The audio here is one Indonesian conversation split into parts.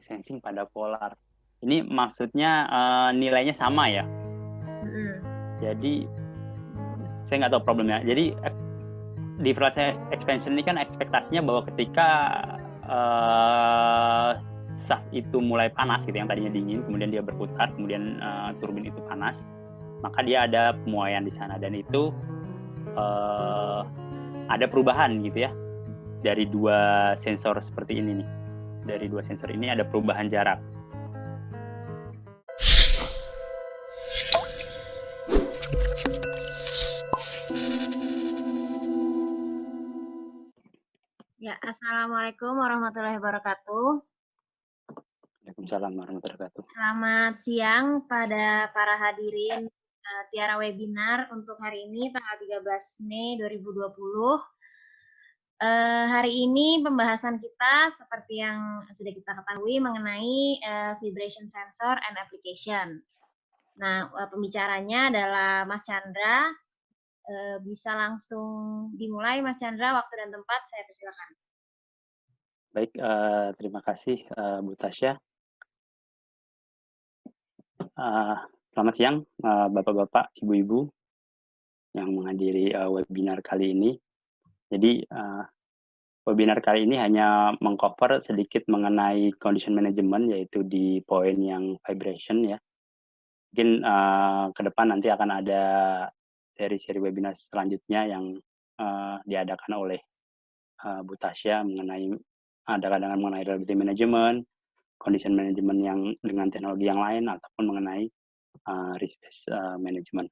sensing pada polar. Ini maksudnya nilainya sama ya? Jadi saya nggak tahu problemnya. Jadi differential expansion ini kan ekspektasinya bahwa ketika shaft itu mulai panas gitu, yang tadinya dingin, kemudian dia berputar, kemudian turbin itu panas, maka dia ada pemuaian di sana, dan itu ada perubahan gitu ya dari dua sensor seperti ini nih. Dari dua sensor ini ada perubahan jarak. Ya, Assalamualaikum warahmatullahi wabarakatuh. Waalaikumsalam warahmatullahi wabarakatuh. Selamat siang pada para hadirin Tiara webinar untuk hari ini tanggal 13 Mei 2020. Hari ini pembahasan kita seperti yang sudah kita ketahui mengenai vibration sensor and application. Nah, pembicaranya adalah Mas Chandra. Bisa langsung dimulai Mas Chandra, waktu dan tempat saya persilakan. Baik, terima kasih Bu Tasya. Selamat siang Bapak-Bapak, Ibu-Ibu yang menghadiri webinar kali ini. Jadi webinar kali ini hanya mengcover sedikit mengenai condition management, yaitu di poin yang vibration ya. Mungkin ke depan nanti akan ada seri-seri webinar selanjutnya yang diadakan oleh Bu Tasya mengenai reliability management, condition management yang dengan teknologi yang lain, ataupun mengenai risk-based management.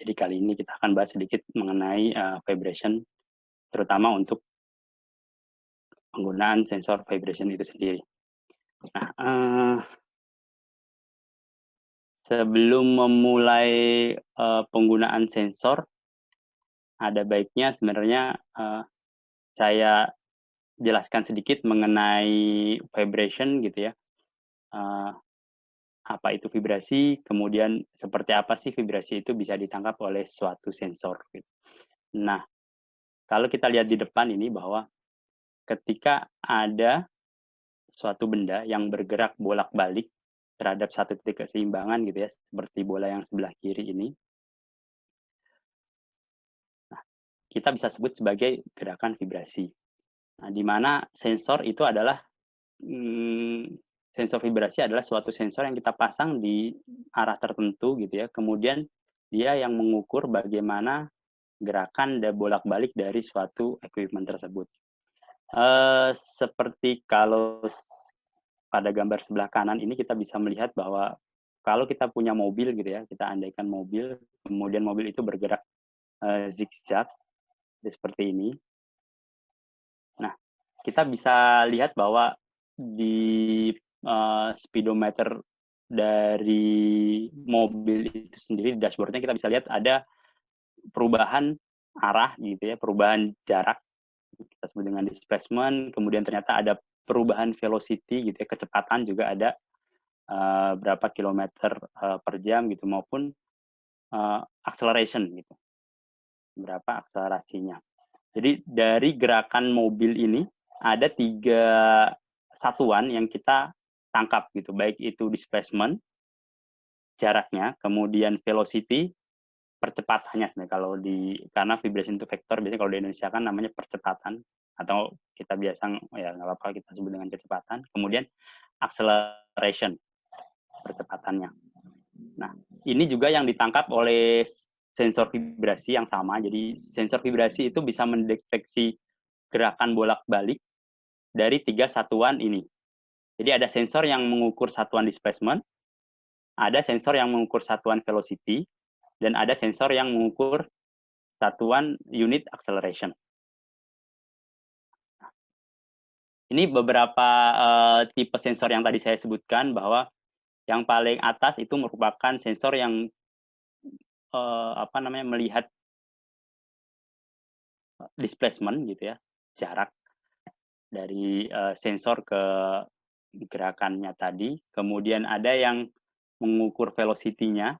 Jadi kali ini kita akan bahas sedikit mengenai vibration, terutama untuk penggunaan sensor vibration itu sendiri. Nah, sebelum memulai penggunaan sensor, ada baiknya sebenarnya saya jelaskan sedikit mengenai vibration gitu ya. Apa itu vibrasi, kemudian seperti apa sih vibrasi itu bisa ditangkap oleh suatu sensor gitu. Nah, kalau kita lihat di depan ini bahwa ketika ada suatu benda yang bergerak bolak-balik terhadap satu titik keseimbangan gitu ya, seperti bola yang sebelah kiri ini, nah, kita bisa sebut sebagai gerakan vibrasi. Nah, di mana sensor itu adalah sensor vibrasi adalah suatu sensor yang kita pasang di arah tertentu gitu ya, kemudian dia yang mengukur bagaimana gerakan dan bolak-balik dari suatu equipment tersebut. Seperti kalau pada gambar sebelah kanan ini kita bisa melihat bahwa kalau kita punya mobil gitu ya, kita andaikan mobil, kemudian mobil itu bergerak zigzag seperti ini. Nah, kita bisa lihat bahwa di speedometer dari mobil itu sendiri, di dashboard-nya kita bisa lihat ada perubahan arah gitu ya, perubahan jarak, kita sebut dengan displacement, kemudian ternyata ada perubahan velocity gitu ya, kecepatan juga ada berapa kilometer per jam gitu, maupun acceleration gitu, berapa akselerasinya. Jadi dari gerakan mobil ini ada 3 satuan yang kita tangkap gitu, baik itu displacement, jaraknya, kemudian velocity, percepatannya sebenarnya kalau karena vibration to vector biasanya kalau di Indonesia kan namanya percepatan, atau kita biasa ya nggak apa-apa kita sebut dengan kecepatan, kemudian acceleration, percepatannya. Nah, ini juga yang ditangkap oleh sensor vibrasi yang sama. Jadi sensor vibrasi itu bisa mendeteksi gerakan bolak-balik dari 3 satuan ini. Jadi ada sensor yang mengukur satuan displacement, ada sensor yang mengukur satuan velocity, dan ada sensor yang mengukur satuan unit acceleration. Ini beberapa tipe sensor yang tadi saya sebutkan, bahwa yang paling atas itu merupakan sensor yang melihat displacement gitu ya, jarak dari sensor ke gerakannya tadi. Kemudian ada yang mengukur velocity-nya,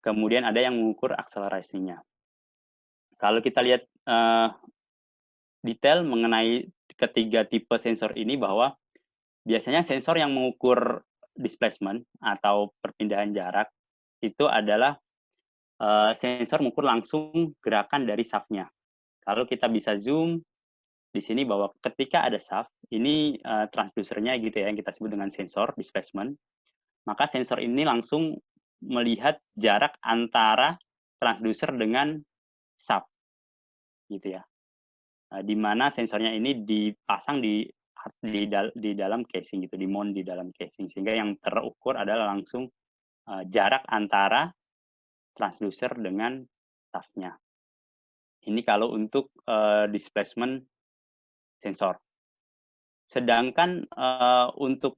kemudian ada yang mengukur akselerasinya. Kalau kita lihat detail mengenai ketiga tipe sensor ini, bahwa biasanya sensor yang mengukur displacement atau perpindahan jarak itu adalah sensor mengukur langsung gerakan dari shaft-nya. Kalau kita bisa zoom di sini bahwa ketika ada shaft, ini transducernya gitu ya, yang kita sebut dengan sensor displacement, maka sensor ini langsung melihat jarak antara transducer dengan shaft, gitu ya. Di mana sensornya ini dipasang di dalam casing gitu, di-mount di dalam casing, sehingga yang terukur adalah langsung jarak antara transducer dengan shaft-nya. Ini kalau untuk displacement sensor. Sedangkan untuk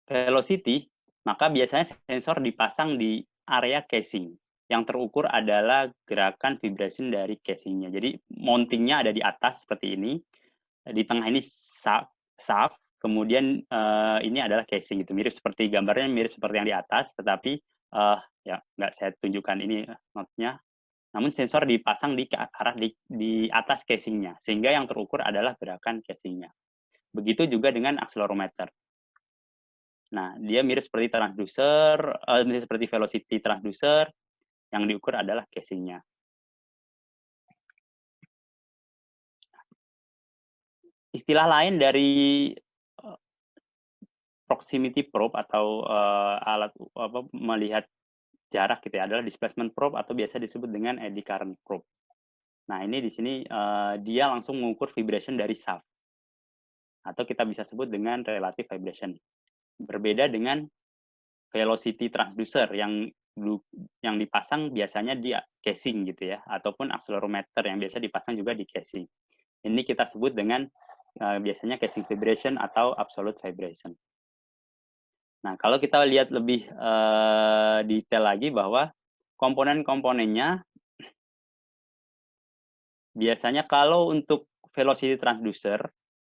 velocity, maka biasanya sensor dipasang di area casing. Yang terukur adalah gerakan vibration dari casingnya. Jadi mountingnya ada di atas seperti ini, di tengah ini shaft, kemudian ini adalah casing gitu. Mirip seperti gambarnya mirip seperti yang di atas, tetapi ya nggak saya tunjukkan ini notnya. Namun sensor dipasang di arah di atas casingnya, sehingga yang terukur adalah gerakan casingnya. Begitu juga dengan accelerometer. Nah, dia mirip seperti transducer, mirip seperti velocity transducer, yang diukur adalah casingnya. Istilah lain dari proximity probe atau alat melihat jarak gitu ya, adalah displacement probe atau biasa disebut dengan eddy current probe. Nah, ini di sini dia langsung mengukur vibration dari shaft, atau kita bisa sebut dengan relative vibration. Berbeda dengan velocity transducer yang dipasang biasanya di casing gitu ya, ataupun accelerometer yang biasa dipasang juga di casing. Ini kita sebut dengan biasanya casing vibration atau absolute vibration. Nah, kalau kita lihat lebih detail lagi bahwa komponen-komponennya biasanya kalau untuk velocity transducer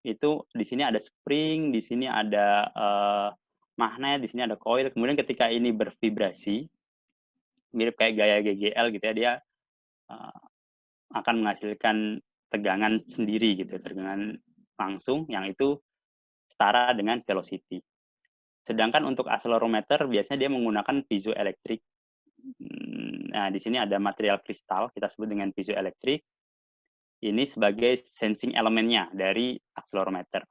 itu di sini ada spring, di sini ada magnet, di sini ada coil. Kemudian ketika ini bervibrasi, mirip kayak gaya GGL gitu ya, dia akan menghasilkan tegangan sendiri gitu, tegangan langsung yang itu setara dengan velocity. Sedangkan untuk accelerometer biasanya dia menggunakan piezoelectric. Nah, di sini ada material kristal, kita sebut dengan piezoelectric. Ini sebagai sensing elemennya dari accelerometer.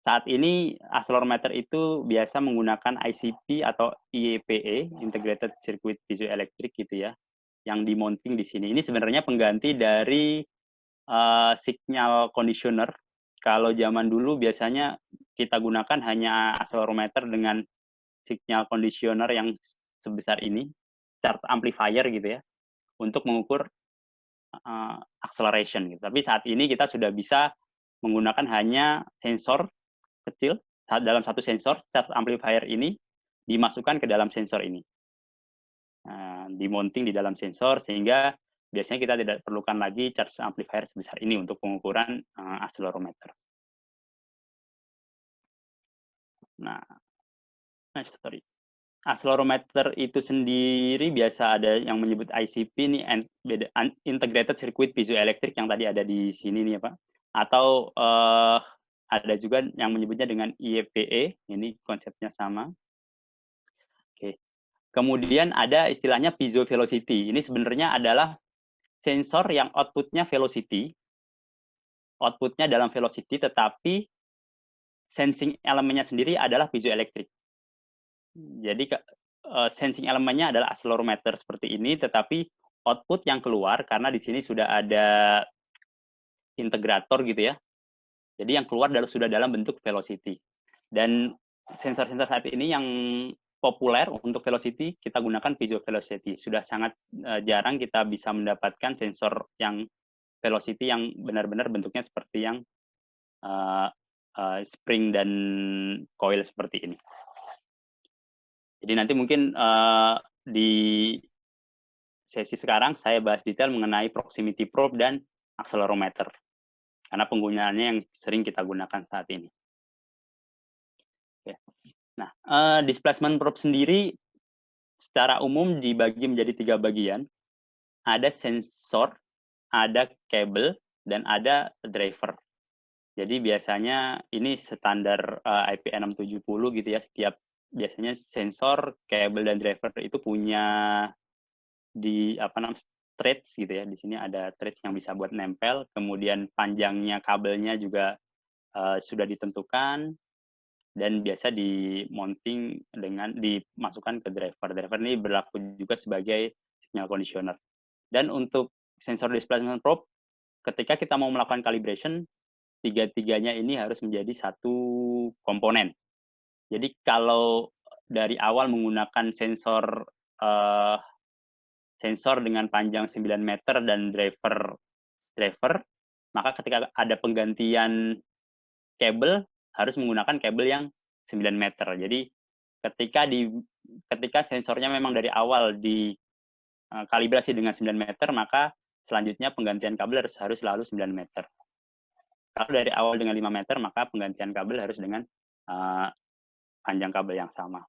Saat ini accelerometer itu biasa menggunakan ICP atau IEPE, Integrated Circuit Piezoelectric gitu ya, yang dimonting di sini. Ini sebenarnya pengganti dari signal conditioner. Kalau zaman dulu biasanya kita gunakan hanya accelerometer dengan signal conditioner yang sebesar ini, charge amplifier gitu ya, untuk mengukur acceleration gitu. Tapi saat ini kita sudah bisa menggunakan hanya sensor kecil dalam satu sensor, charge amplifier ini dimasukkan ke dalam sensor ini. Dimonting di dalam sensor sehingga biasanya kita tidak perlukan lagi charge amplifier sebesar ini untuk pengukuran accelerometer. Nah, sorry. Accelerometer itu sendiri biasa ada yang menyebut ICP nih, Integrated Circuit Piezoelectric yang tadi ada di sini nih ya Pak. Atau ada juga yang menyebutnya dengan IEPE, ini konsepnya sama. Oke. Kemudian ada istilahnya piezo velocity. Ini sebenarnya adalah sensor yang outputnya velocity, outputnya dalam velocity, tetapi sensing elemennya sendiri adalah piezoelectric. Jadi sensing elemennya adalah accelerometer seperti ini, tetapi output yang keluar karena di sini sudah ada integrator gitu ya. Jadi yang keluar sudah dalam bentuk velocity. Dan sensor-sensor saat ini yang populer untuk velocity kita gunakan piezo velocity. Sudah sangat jarang kita bisa mendapatkan sensor yang velocity yang benar-benar bentuknya seperti yang spring dan coil seperti ini. Jadi nanti mungkin di sesi sekarang saya bahas detail mengenai proximity probe dan accelerometer. Karena penggunaannya yang sering kita gunakan saat ini. Oke. Nah, displacement probe sendiri secara umum dibagi menjadi 3 bagian. Ada sensor, ada kabel, dan ada driver. Jadi biasanya ini standar IP670 gitu ya, setiap biasanya sensor, kabel, dan driver itu punya di apa namanya, threads gitu ya. Di sini ada threads yang bisa buat nempel, kemudian panjangnya kabelnya juga sudah ditentukan dan biasa di-mounting dengan dimasukkan ke driver. Driver ini berlaku juga sebagai signal conditioner. Dan untuk sensor displacement probe, ketika kita mau melakukan calibration, tiga-tiganya ini harus menjadi satu komponen. Jadi kalau dari awal menggunakan eh, sensor dengan panjang 9 meter dan driver, maka ketika ada penggantian kabel harus menggunakan kabel yang 9 meter. Jadi ketika ketika sensornya memang dari awal dikalibrasi dengan 9 meter, maka selanjutnya penggantian kabel harus selalu 9 meter. Kalau dari awal dengan 5 meter, maka penggantian kabel harus dengan uh, panjang kabel yang sama.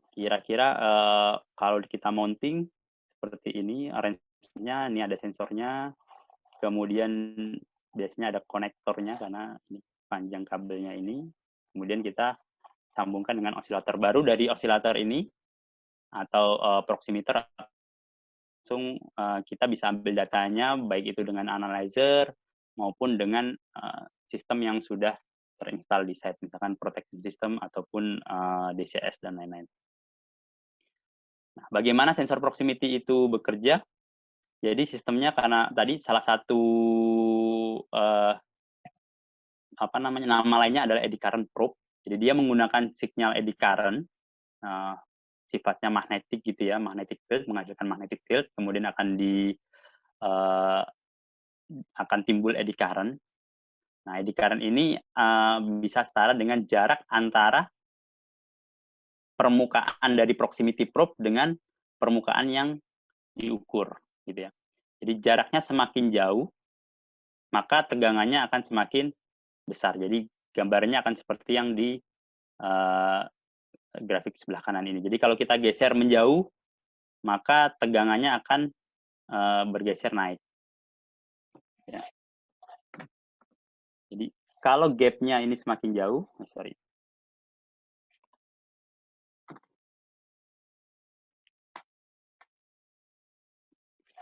Kira-kira kalau kita mounting seperti ini, arrange-nya ini ada sensornya, kemudian biasanya ada konektornya karena ini panjang kabelnya ini, kemudian kita sambungkan dengan osilator. Baru dari osilator ini atau proxymeter langsung kita bisa ambil datanya, baik itu dengan analyzer maupun dengan sistem yang sudah terinstall di site, misalkan protected system ataupun DCS dan lain-lain. Nah, bagaimana sensor proximity itu bekerja? Jadi sistemnya karena tadi salah satu apa namanya, nama lainnya adalah eddy current probe. Jadi dia menggunakan signal eddy current, sifatnya magnetik gitu ya, magnetic field, menghasilkan magnetic field, kemudian akan timbul eddy current. Nah, eddy current ini bisa setara dengan jarak antara permukaan dari proximity probe dengan permukaan yang diukur, gitu ya. Jadi jaraknya semakin jauh, maka tegangannya akan semakin besar. Jadi gambarnya akan seperti yang di grafik sebelah kanan ini. Jadi kalau kita geser menjauh, maka tegangannya akan bergeser naik. Ya. Jadi kalau gapnya ini semakin jauh,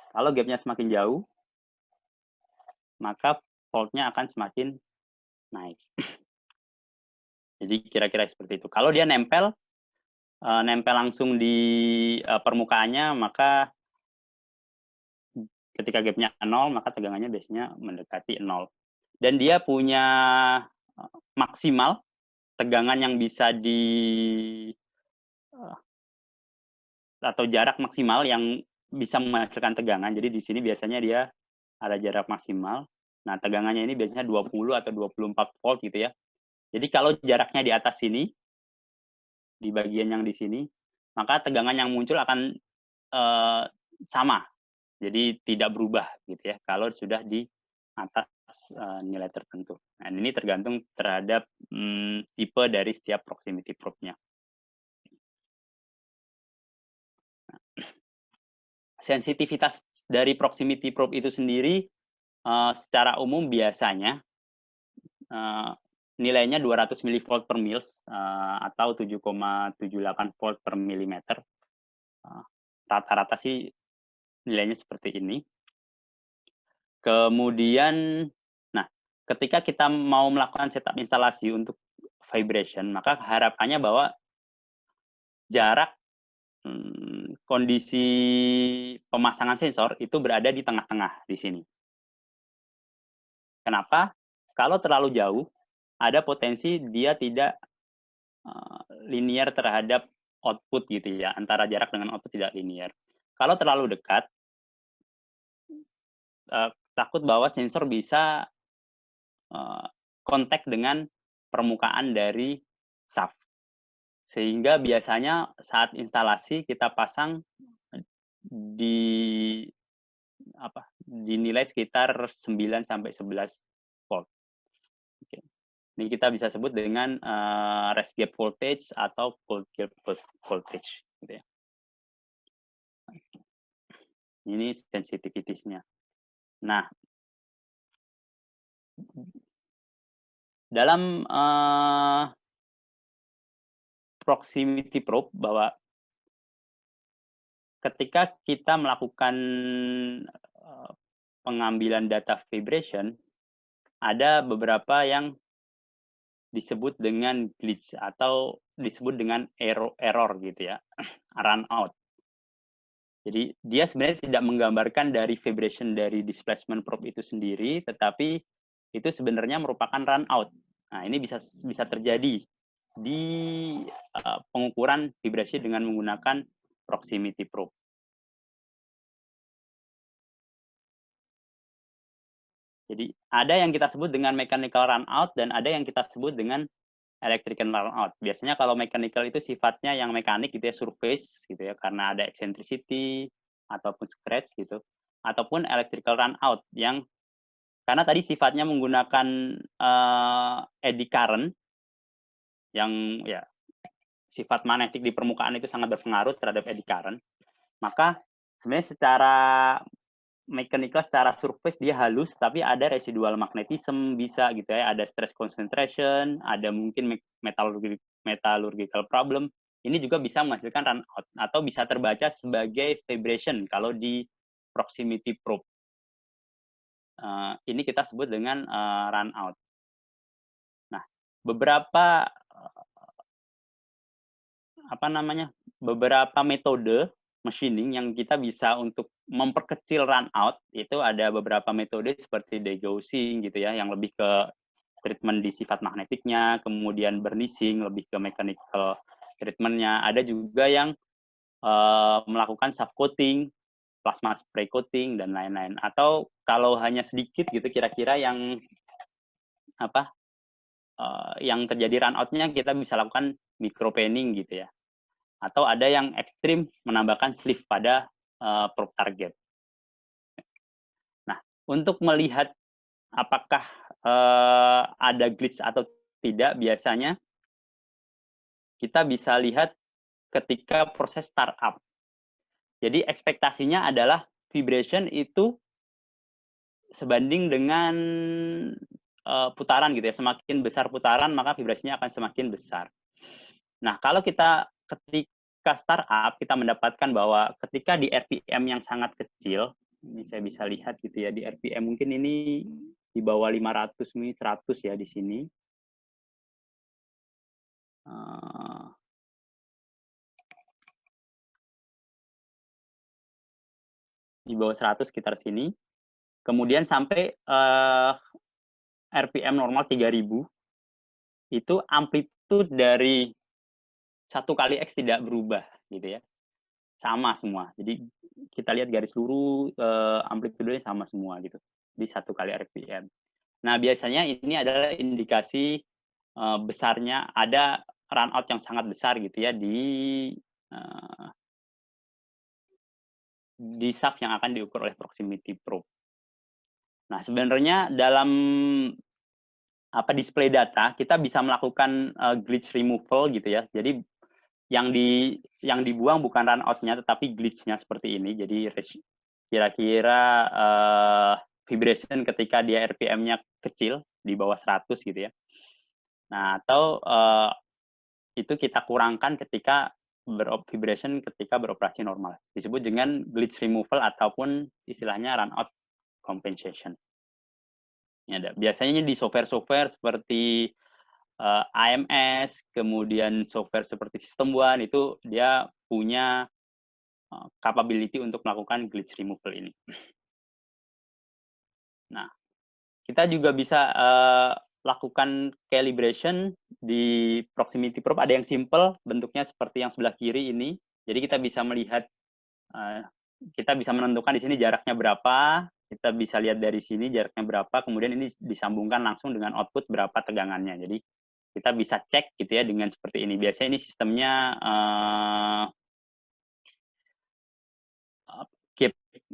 kalau gapnya semakin jauh, maka voltnya akan semakin naik. Jadi kira-kira seperti itu. Kalau dia nempel langsung di permukaannya, maka ketika gapnya 0, maka tegangannya biasanya mendekati 0. Dan dia punya maksimal tegangan yang bisa atau jarak maksimal yang bisa menghasilkan tegangan. Jadi di sini biasanya dia ada jarak maksimal. Nah, tegangannya ini biasanya 20 atau 24 volt gitu ya. Jadi kalau jaraknya di atas sini, di bagian yang di sini, maka tegangan yang muncul akan sama. Jadi tidak berubah gitu ya kalau sudah di atas nilai tertentu. Nah, ini tergantung terhadap tipe dari setiap proximity probe-nya. Sensitivitas dari proximity probe itu sendiri secara umum biasanya nilainya 200 mV per mils atau 7,78 volt per milimeter. Rata-rata sih nilainya seperti ini. Kemudian, nah, ketika kita mau melakukan setup instalasi untuk vibration, maka harapannya bahwa jarak kondisi pemasangan sensor itu berada di tengah-tengah di sini. Kenapa? Kalau terlalu jauh, ada potensi dia tidak linear terhadap output gitu ya, antara jarak dengan output tidak linear. Kalau terlalu dekat, takut bahwa sensor bisa kontak dengan permukaan dari shaft. Sehingga biasanya saat instalasi kita pasang di dinilai sekitar 9 sampai 11 volt. Oke. Ini kita bisa sebut dengan rest gap voltage atau cold gap voltage gitu ya. Ini sensitivitasnya. Nah, dalam proximity probe bahwa ketika kita melakukan pengambilan data vibration, ada beberapa yang disebut dengan glitch atau disebut dengan error gitu ya, run out. Jadi dia sebenarnya tidak menggambarkan dari vibration dari displacement probe itu sendiri, tetapi itu sebenarnya merupakan run out. Nah, ini bisa terjadi di pengukuran vibrasi dengan menggunakan proximity probe. Jadi ada yang kita sebut dengan mechanical run out dan ada yang kita sebut dengan electrical run out. Biasanya kalau mechanical itu sifatnya yang mekanik gitu ya, surface gitu ya, karena ada eccentricity ataupun scratch gitu. Ataupun electrical run out yang karena tadi sifatnya menggunakan eddy current yang ya sifat magnetik di permukaan itu sangat berpengaruh terhadap eddy current, maka sebenarnya secara mechanical secara surface dia halus tapi ada residual magnetism bisa gitu ya, ada stress concentration, ada mungkin metallurgical problem. Ini juga bisa menghasilkan run out atau bisa terbaca sebagai vibration kalau di proximity probe. Ini kita sebut dengan run out. Nah, beberapa beberapa metode machining yang kita bisa untuk memperkecil run out itu ada beberapa metode seperti degaussing gitu ya, yang lebih ke treatment di sifat magnetiknya, kemudian burnishing lebih ke mechanical treatmentnya. Ada juga yang melakukan subcoating, plasma spray coating dan lain-lain. Atau kalau hanya sedikit gitu kira-kira yang yang terjadi run out-nya kita bisa lakukan micropanning gitu ya. Atau ada yang ekstrim menambahkan sleeve pada probe target. Nah, untuk melihat apakah ada glitch atau tidak, biasanya kita bisa lihat ketika proses startup. Jadi ekspektasinya adalah vibration itu sebanding dengan putaran gitu ya. Semakin besar putaran, maka vibrasinya akan semakin besar. Nah, kalau kita ketika startup, kita mendapatkan bahwa ketika di RPM yang sangat kecil, ini saya bisa lihat gitu ya, di RPM mungkin ini di bawah 500, ini 100 ya di sini. Di bawah 100 sekitar sini. Kemudian sampai RPM normal 3000, itu amplitude dari 1 kali X tidak berubah gitu ya. Sama semua. Jadi kita lihat garis lurus amplitudenya sama semua gitu di 1 kali RPM. Nah, biasanya ini adalah indikasi besarnya ada run out yang sangat besar gitu ya di shaft yang akan diukur oleh proximity probe. Nah, sebenarnya dalam display data kita bisa melakukan glitch removal gitu ya. Jadi yang dibuang bukan run out-nya tetapi glitch-nya seperti ini. Jadi kira-kira vibration ketika dia RPM-nya kecil di bawah 100 gitu ya. Nah, atau itu kita kurangkan ketika vibration ketika beroperasi normal. Disebut dengan glitch removal ataupun istilahnya run out compensation. Ini ada. Biasanya di software-software seperti AMS, kemudian software seperti System One itu dia punya capability untuk melakukan glitch removal ini. Nah, kita juga bisa lakukan calibration di proximity probe. Ada yang simple, bentuknya seperti yang sebelah kiri ini. Jadi kita bisa melihat, kita bisa menentukan di sini jaraknya berapa, kita bisa lihat dari sini jaraknya berapa, kemudian ini disambungkan langsung dengan output berapa tegangannya. Jadi kita bisa cek gitu ya dengan seperti ini. Biasanya ini sistemnya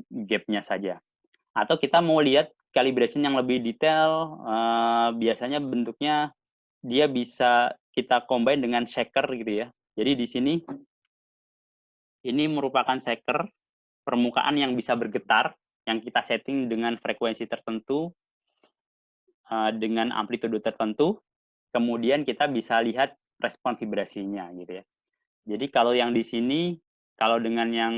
gap-nya saja. Atau kita mau lihat calibration yang lebih detail, biasanya bentuknya dia bisa kita combine dengan shaker gitu ya. Jadi di sini ini merupakan shaker permukaan yang bisa bergetar, yang kita setting dengan frekuensi tertentu. dengan amplitude tertentu, kemudian kita bisa lihat respon vibrasinya gitu ya. Jadi kalau yang di sini, kalau dengan yang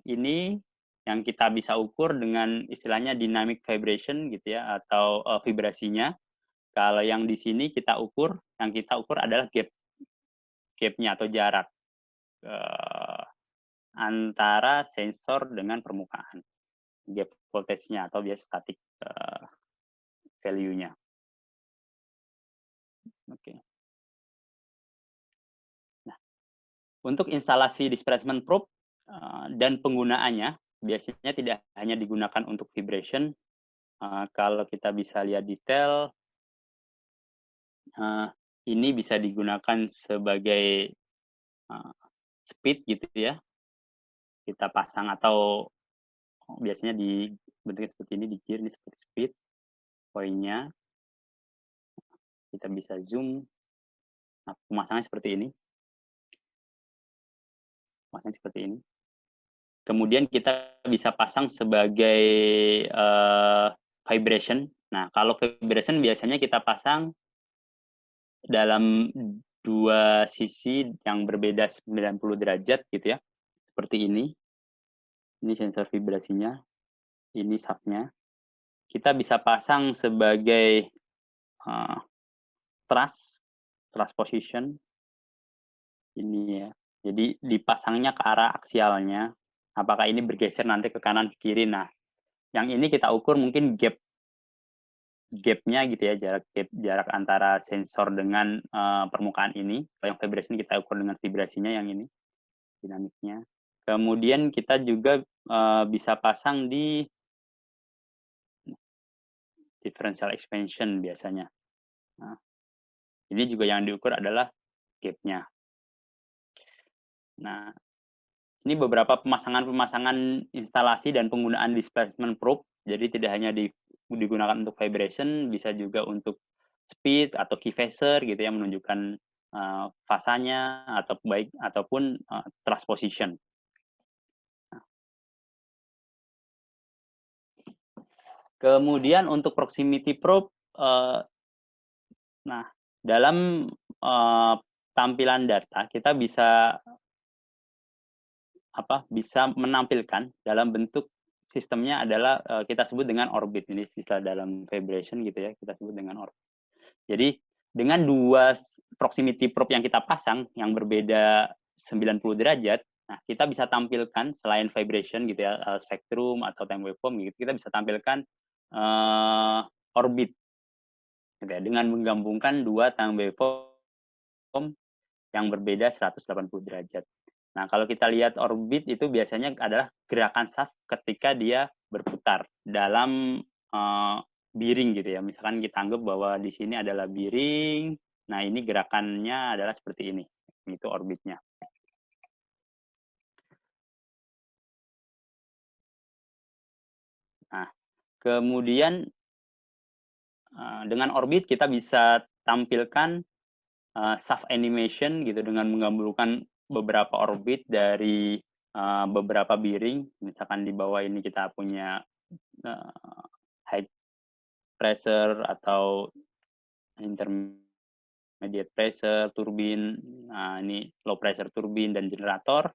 ini, yang kita bisa ukur dengan istilahnya dynamic vibration gitu ya, atau vibrasinya. Kalau yang di sini yang kita ukur adalah gap-nya atau jarak antara sensor dengan permukaan. Gap voltage-nya atau biasa static value-nya. Oke. Nah, untuk instalasi displacement probe dan penggunaannya biasanya tidak hanya digunakan untuk vibration. Kalau kita bisa lihat detail, ini bisa digunakan sebagai speed gitu ya. Kita pasang atau biasanya di bentuknya seperti ini, di gear ini seperti speed, poinnya. Kita bisa zoom. Nah, pemasangannya seperti ini. Pemasangannya seperti ini. Kemudian kita bisa pasang sebagai vibration. Nah, kalau vibration biasanya kita pasang dalam dua sisi yang berbeda 90 derajat gitu ya. Seperti ini. Ini sensor vibrasinya. Ini sub-nya. Kita bisa pasang sebagai truss position. Ini ya. Jadi dipasangnya ke arah aksialnya. Apakah ini bergeser nanti ke kanan ke kiri. Nah, yang ini kita ukur mungkin gap-nya gitu ya, jarak antara sensor dengan permukaan ini. Kalau yang vibration kita ukur dengan vibrasinya yang ini, dinamiknya. Kemudian kita juga bisa pasang di differential expansion biasanya. Nah, ini juga yang diukur adalah gap-nya. Nah, ini beberapa pemasangan instalasi dan penggunaan displacement probe. Jadi tidak hanya digunakan untuk vibration, bisa juga untuk speed atau key phaser gitu ya, menunjukkan fasanya ataupun thrust position. Kemudian untuk proximity probe, nah dalam tampilan data kita bisa menampilkan dalam bentuk sistemnya adalah kita sebut dengan orbit. Ini istilah dalam vibration gitu ya, kita sebut dengan orbit. Jadi dengan dua proximity probe yang kita pasang yang berbeda 90 derajat, nah kita bisa tampilkan selain vibration gitu ya, spektrum atau time waveform gitu, kita bisa tampilkan orbit gitu ya, dengan menggabungkan dua time waveform yang berbeda 180 derajat. Nah, kalau kita lihat orbit itu biasanya adalah gerakan shaft ketika dia berputar dalam bearing gitu ya. Misalkan kita anggap bahwa di sini adalah bearing, nah ini gerakannya adalah seperti ini. Itu orbitnya. Nah, kemudian dengan orbit kita bisa tampilkan shaft animation gitu dengan menggabungkan beberapa orbit dari beberapa bearing. Misalkan di bawah ini kita punya high pressure atau intermediate pressure turbin. Nah, ini low pressure turbin dan generator.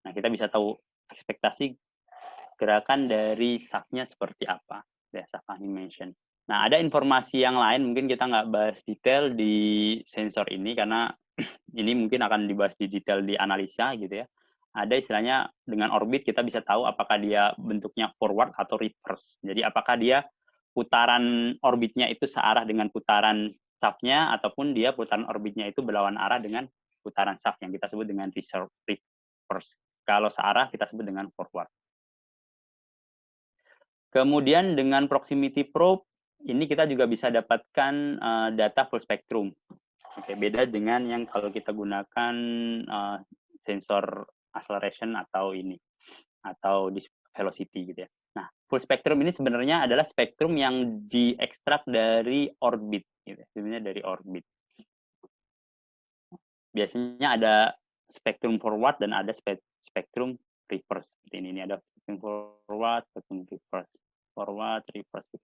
Nah, kita bisa tahu ekspektasi gerakan dari shaft-nya seperti apa, ya, shaft animation. Nah, ada informasi yang lain, mungkin kita nggak bahas detail di sensor ini, karena ini mungkin akan dibahas di detail di analisa gitu ya. Ada istilahnya dengan orbit kita bisa tahu apakah dia bentuknya forward atau reverse. Jadi apakah dia putaran orbitnya itu searah dengan putaran shaft-nya, ataupun dia putaran orbitnya itu berlawan arah dengan putaran shaft yang kita sebut dengan reverse. Kalau searah kita sebut dengan forward. Kemudian dengan proximity probe, ini kita juga bisa dapatkan data full spectrum. Oke, beda dengan yang kalau kita gunakan sensor acceleration atau velocity gitu ya. Nah, full spectrum ini sebenarnya adalah spektrum yang diekstrak dari orbit, gitu. Sebenarnya dari orbit. Biasanya ada spektrum forward dan ada spektrum reverse seperti ini. Ini ada spektrum forward, spektrum reverse, forward, reverse.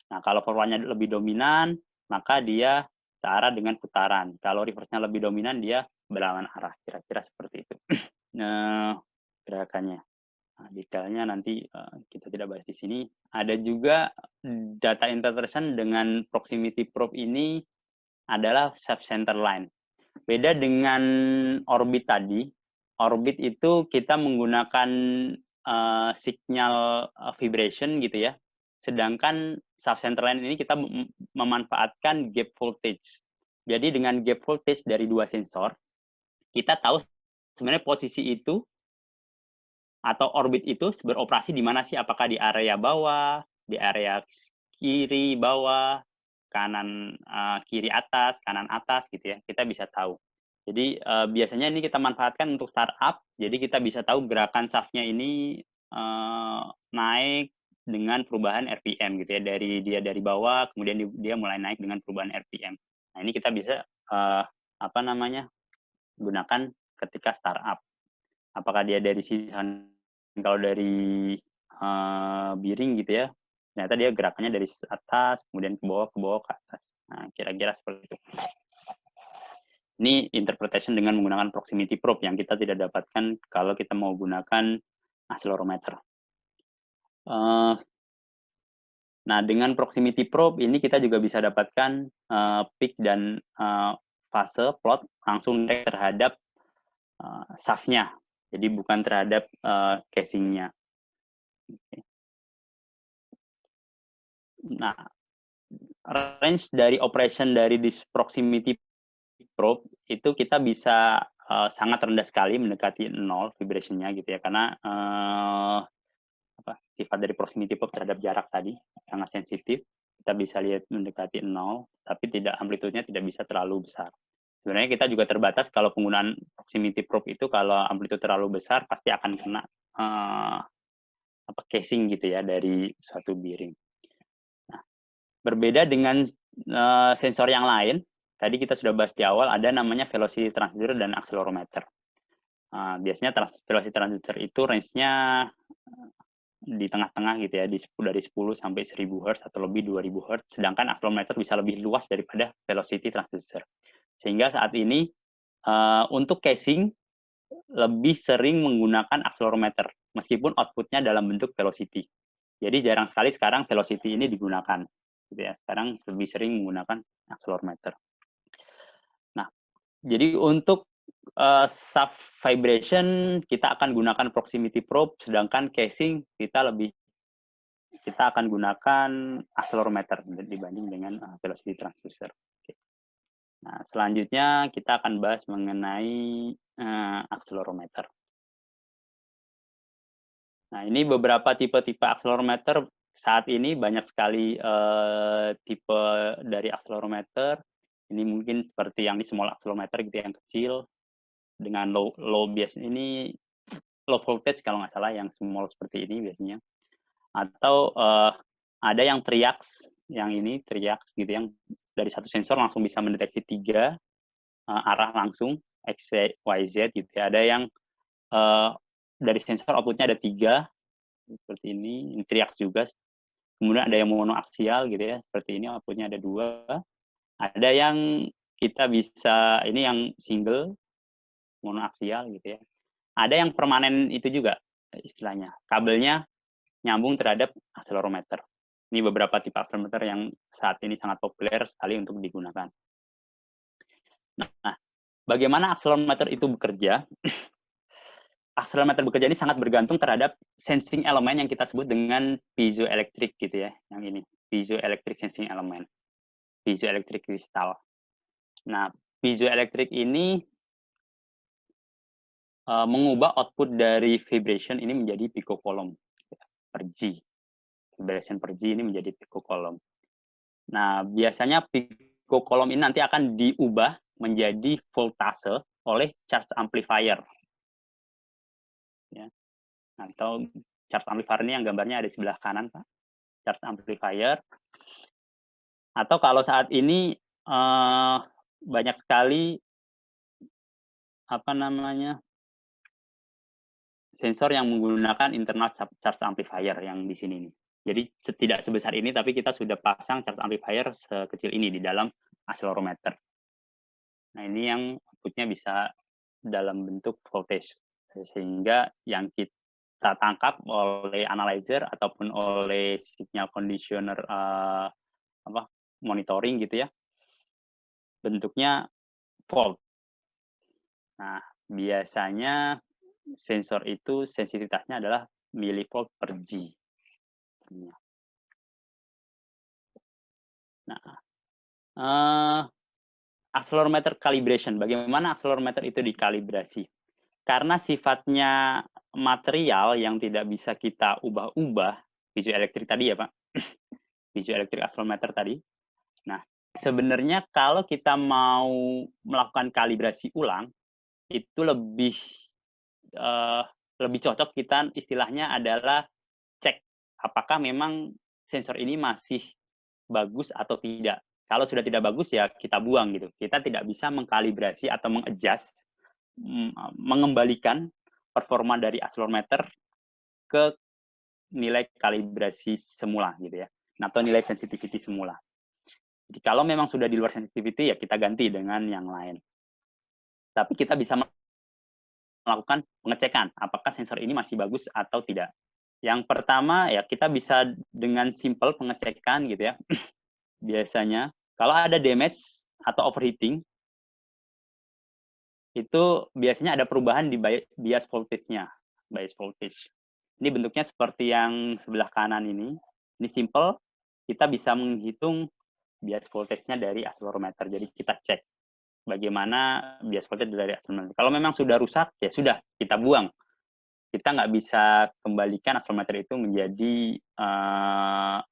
Nah, kalau forward-nya lebih dominan, maka dia searah dengan putaran. Kalau reverse-nya lebih dominan, dia berlawan arah. Kira-kira seperti itu. Gerakannya. Nah, detailnya nanti kita tidak bahas di sini. Ada juga data interpretation dengan proximity probe ini adalah self-center line. Beda dengan orbit tadi, orbit itu kita menggunakan signal vibration gitu ya. Sedangkan self-center line ini kita memanfaatkan gap voltage. Jadi dengan gap voltage dari dua sensor, kita tahu sebenarnya posisi itu atau orbit itu beroperasi di mana sih? Apakah di area bawah, di area kiri bawah, kanan kiri atas, kanan atas gitu ya. Kita bisa tahu. Jadi biasanya ini kita manfaatkan untuk startup. Jadi kita bisa tahu gerakan shaft-nya ini naik dengan perubahan RPM gitu ya. Dari bawah kemudian dia mulai naik dengan perubahan RPM. Nah, ini kita bisa gunakan ketika startup. Apakah dia dari sisi kalau dari biring gitu ya, ternyata dia gerakannya dari atas kemudian ke bawah ke atas. Nah, kira-kira seperti itu. Ini interpretation dengan menggunakan proximity probe yang kita tidak dapatkan kalau kita mau gunakan accelerometer. Nah, dengan proximity probe ini kita juga bisa dapatkan peak dan fase plot langsung terhadap shaft-nya. Jadi bukan terhadap casing-nya. Nah, range dari operation dari this proximity probe itu kita bisa sangat rendah sekali mendekati 0 vibration-nya gitu ya, karena sifat dari proximity probe terhadap jarak tadi sangat sensitif. Kita bisa lihat mendekati 0, tapi amplitude-nya tidak bisa terlalu besar. Sebenarnya kita juga terbatas kalau penggunaan proximity probe itu kalau amplitude terlalu besar pasti akan kena casing gitu ya dari suatu bearing. Nah, berbeda dengan sensor yang lain, tadi kita sudah bahas di awal, ada namanya velocity transducer dan accelerometer. Biasanya velocity transducer itu range-nya di tengah-tengah gitu ya, dari 10 sampai 1000 Hz atau lebih 2000 Hz, sedangkan accelerometer bisa lebih luas daripada velocity transducer. Sehingga saat ini untuk casing lebih sering menggunakan accelerometer, meskipun output-nya dalam bentuk velocity. Jadi jarang sekali sekarang velocity ini digunakan. Gitu ya. Sekarang lebih sering menggunakan accelerometer. Nah, jadi untuk shaft vibration kita akan gunakan proximity probe, sedangkan casing kita akan gunakan accelerometer dibanding dengan velocity transducer. Nah, selanjutnya kita akan bahas mengenai accelerometer. Nah, ini beberapa tipe-tipe accelerometer. Saat ini banyak sekali tipe dari accelerometer. Ini mungkin seperti yang di small accelerometer gitu yang kecil dengan low bias ini low voltage kalau nggak salah yang small seperti ini biasanya. Atau ada yang triax, yang ini triax gitu yang dari satu sensor langsung bisa mendeteksi 3 arah langsung X, Y, Z gitu ya. Ada yang dari sensor outputnya ada 3 seperti ini triax juga. Kemudian ada yang monoaksial gitu ya, seperti ini outputnya ada 2. Ada yang kita bisa ini yang single monoaksial gitu ya. Ada yang permanen itu juga istilahnya. Kabelnya nyambung terhadap accelerometer. Ini beberapa tipe accelerometer yang saat ini sangat populer sekali untuk digunakan. Nah, bagaimana accelerometer itu bekerja? Accelerometer bekerja ini sangat bergantung terhadap sensing elemen yang kita sebut dengan piezoelectric gitu ya, yang ini, piezoelectric sensing element, piezoelectric kristal. Nah, piezoelectric ini mengubah output dari vibration ini menjadi picocoulomb per G. Vibration per G ini menjadi picocoulomb. Nah, biasanya picocoulomb ini nanti akan diubah menjadi voltase oleh charge amplifier. Ya. Atau charge amplifier ini yang gambarnya ada di sebelah kanan, Pak. Charge amplifier. Atau kalau saat ini banyak sekali sensor yang menggunakan internal charge amplifier yang di sini nih. Jadi tidak sebesar ini, tapi kita sudah pasang charge amplifier sekecil ini di dalam accelerometer. Nah, ini yang outputnya bisa dalam bentuk voltage, sehingga yang kita tangkap oleh analyzer ataupun oleh signal conditioner monitoring gitu ya, bentuknya volt. Nah, biasanya sensor itu sensitivitasnya adalah milivolt per G. Nah, accelerometer calibration. Bagaimana accelerometer itu dikalibrasi? Karena sifatnya material yang tidak bisa kita ubah-ubah, piezoelektrik tadi ya Pak, piezoelektrik accelerometer tadi. Nah, sebenarnya kalau kita mau melakukan kalibrasi ulang, itu lebih cocok kita istilahnya adalah cek apakah memang sensor ini masih bagus atau tidak. Kalau sudah tidak bagus ya kita buang gitu. Kita tidak bisa mengkalibrasi atau mengadjust, mengembalikan performa dari accelerometer ke nilai kalibrasi semula gitu ya, atau nilai sensitivity semula. Jadi kalau memang sudah di luar sensitivity ya kita ganti dengan yang lain. Tapi kita bisa melakukan pengecekan apakah sensor ini masih bagus atau tidak. Yang pertama ya kita bisa dengan simple pengecekan gitu ya. Biasanya kalau ada damage atau overheating itu biasanya ada perubahan di bias voltage-nya, bias voltage. Ini bentuknya seperti yang sebelah kanan ini. Ini simple, kita bisa menghitung bias voltage-nya dari accelerometer. Jadi kita cek bagaimana bias voltage dari accelerometer. Kalau memang sudah rusak, ya sudah, kita buang. Kita nggak bisa kembalikan accelerometer itu menjadi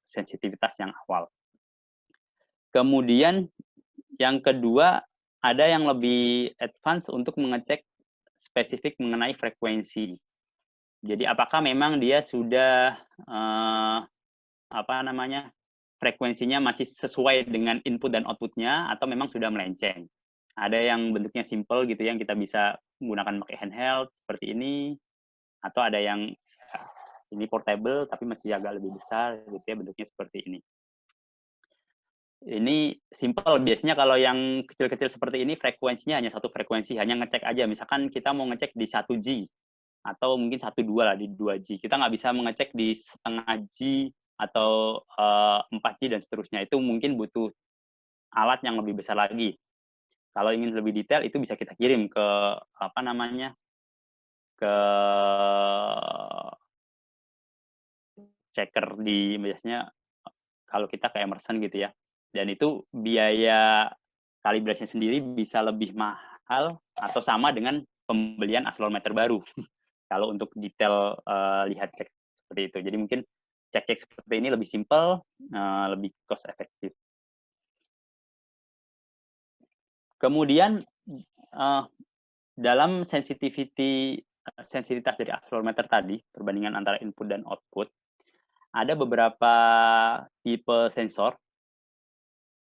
sensitivitas yang awal. Kemudian yang kedua, ada yang lebih advance untuk mengecek spesifik mengenai frekuensi. Jadi apakah memang dia sudah frekuensinya masih sesuai dengan input dan output-nya atau memang sudah melenceng. Ada yang bentuknya simple gitu yang kita bisa menggunakan pakai handheld seperti ini, atau ada yang ini portable tapi masih agak lebih besar gitu ya, bentuknya seperti ini. Ini simple, biasanya kalau yang kecil-kecil seperti ini frekuensinya hanya satu frekuensi, hanya ngecek aja. Misalkan kita mau ngecek di 1G, atau mungkin 1-2 lah di 2G. Kita nggak bisa mengecek di setengah G atau 4G dan seterusnya. Itu mungkin butuh alat yang lebih besar lagi. Kalau ingin lebih detail itu bisa kita kirim ke ke checker di biasanya kalau kita ke Emerson gitu ya. Dan itu biaya kalibrasinya sendiri bisa lebih mahal atau sama dengan pembelian accelerometer baru. Kalau untuk detail lihat cek seperti itu. Jadi mungkin cek-cek seperti ini lebih simple, lebih cost efektif. Kemudian dalam sensitivitas dari accelerometer tadi, perbandingan antara input dan output, ada beberapa tipe sensor.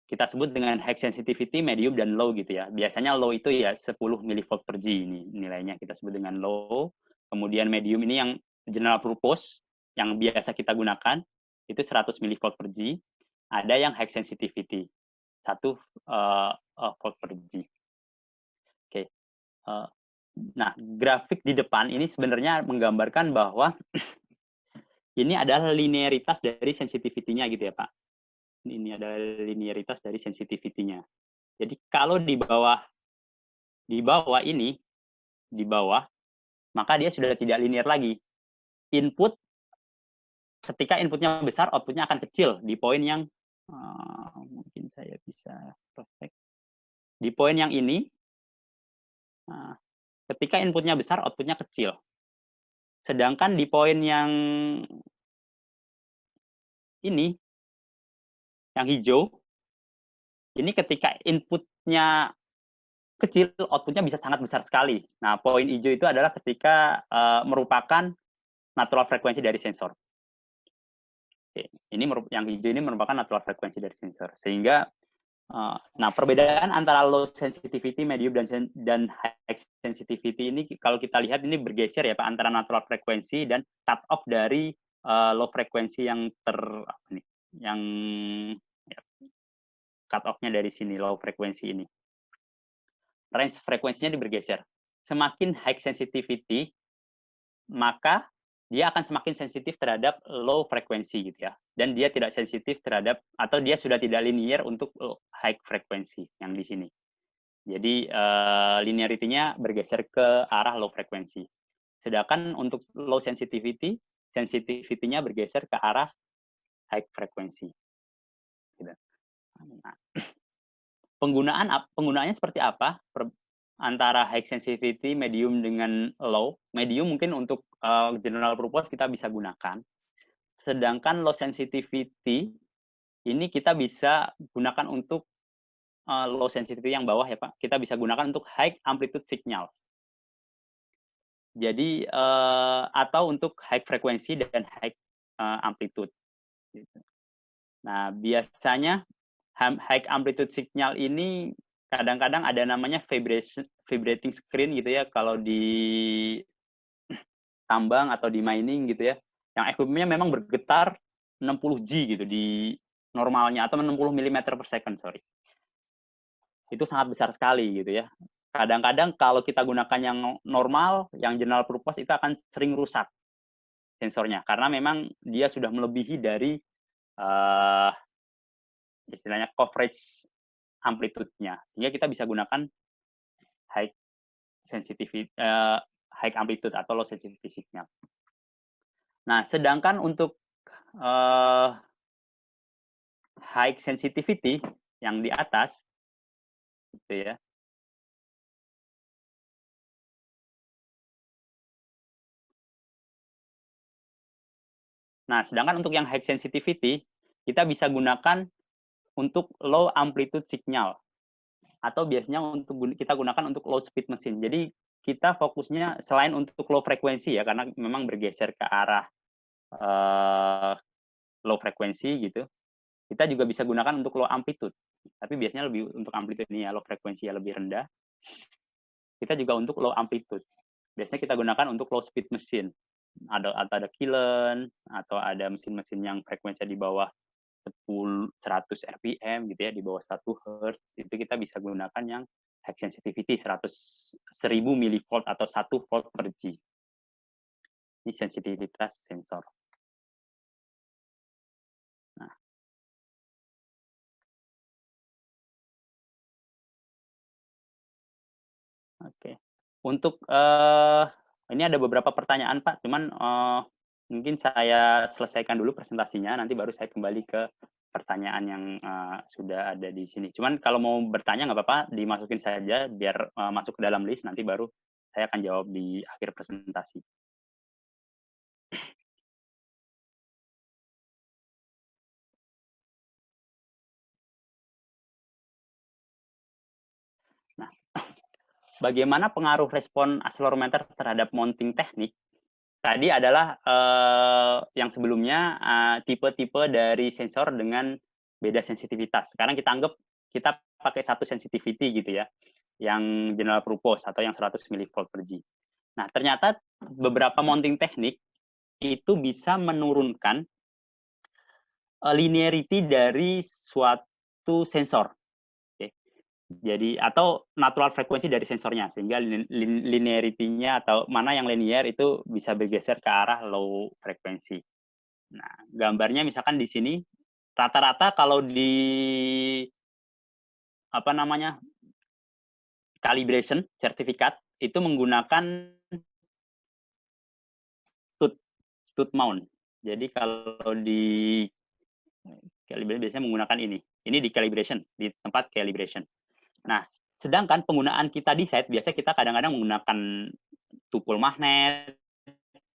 Kita sebut dengan high sensitivity, medium, dan low gitu ya. Biasanya low itu ya 10 mV per G ini nilainya kita sebut dengan low. Kemudian medium ini yang general purpose, yang biasa kita gunakan, itu 100 mV per G. Ada yang high sensitivity, 1 volt per G. Oke. Nah, grafik di depan ini sebenarnya menggambarkan bahwa ini adalah linearitas dari sensitivity-nya gitu ya, Pak. Ini adalah linearitas dari sensitivity-nya. Jadi kalau di bawah ini, di bawah, maka dia sudah tidak linear lagi. Ketika inputnya besar, outputnya akan kecil di poin yang mungkin saya bisa perfect. Di poin yang ini, ketika inputnya besar, outputnya kecil. Sedangkan di poin yang ini, yang hijau, ini ketika inputnya kecil, outputnya bisa sangat besar sekali. Nah, poin hijau itu adalah ketika merupakan natural frekuensi dari sensor. Oke, ini yang hijau ini merupakan natural frekuensi dari sensor. Sehingga, nah perbedaan antara low sensitivity, medium, dan high sensitivity ini kalau kita lihat ini bergeser ya Pak, antara natural frekuensi dan cut off dari low frekuensi yang yang ya, cut off-nya dari sini, low frekuensi ini. Range frekuensinya bergeser. Semakin high sensitivity, maka dia akan semakin sensitif terhadap low frekuensi gitu ya. Dan dia tidak sensitif terhadap, atau dia sudah tidak linear untuk high frekuensi yang di sini. Jadi linearity-nya bergeser ke arah low frekuensi. Sedangkan untuk low sensitivity, sensitivity-nya bergeser ke arah high frekuensi. Gitu. Nah, penggunaannya seperti apa? Antara high sensitivity, medium dengan low. Medium mungkin untuk general purpose kita bisa gunakan. Sedangkan low sensitivity ini kita bisa gunakan untuk low sensitivity yang bawah ya Pak. Kita bisa gunakan untuk high amplitude signal. Jadi atau untuk high frekuensi dan high amplitude. Gitu. Nah biasanya high amplitude signal ini kadang-kadang ada namanya vibrating screen gitu ya kalau di tambang atau di mining gitu ya. Yang equipment-nya memang bergetar 60 G gitu di normalnya atau 60 mm per second, sorry. Itu sangat besar sekali gitu ya. Kadang-kadang kalau kita gunakan yang normal, yang general purpose itu akan sering rusak sensornya karena memang dia sudah melebihi dari istilahnya coverage amplitude-nya. Sehingga kita bisa gunakan high sensitivity, high amplitude atau low sensitivity signal. Nah, sedangkan untuk high sensitivity yang di atas, gitu ya. Nah, sedangkan untuk yang high sensitivity, kita bisa gunakan untuk low amplitude signal. Atau biasanya kita gunakan untuk low speed mesin. Jadi, kita fokusnya selain untuk low frekuensi ya, karena memang bergeser ke arah low frekuensi gitu, kita juga bisa gunakan untuk low amplitude. Tapi biasanya lebih untuk amplitude ini ya, low frekuensi ya lebih rendah. Kita juga untuk low amplitude. Biasanya kita gunakan untuk low speed mesin. Ada Kilen, atau ada mesin-mesin yang frekuensinya di bawah 100 RPM gitu ya, di bawah 1 Hz, itu kita bisa gunakan yang high sensitivity 1000 mV atau 1 volt per G. Ini sensitivitas sensor. Nah. Oke. Untuk ini ada beberapa pertanyaan Pak, cuman mungkin saya selesaikan dulu presentasinya, nanti baru saya kembali ke pertanyaan yang sudah ada di sini. Cuman kalau mau bertanya nggak apa-apa, dimasukin saja biar masuk ke dalam list, nanti baru saya akan jawab di akhir presentasi. Nah, bagaimana pengaruh respon accelerometer terhadap mounting teknik? Tadi adalah yang sebelumnya tipe-tipe dari sensor dengan beda sensitivitas. Sekarang kita anggap kita pakai satu sensitivity gitu ya, yang general purpose atau yang 100 mV per G. Nah, ternyata beberapa mounting teknik itu bisa menurunkan linearity dari suatu sensor. Jadi atau natural frekuensi dari sensornya sehingga linearity-nya atau mana yang linear itu bisa bergeser ke arah low frekuensi. Nah, gambarnya misalkan di sini rata-rata kalau di apa namanya calibration sertifikat itu menggunakan stud mount. Jadi kalau di calibration biasanya menggunakan ini. Ini di calibration, di tempat calibration. Nah, sedangkan penggunaan kita di site biasanya kita kadang-kadang menggunakan tupul magnet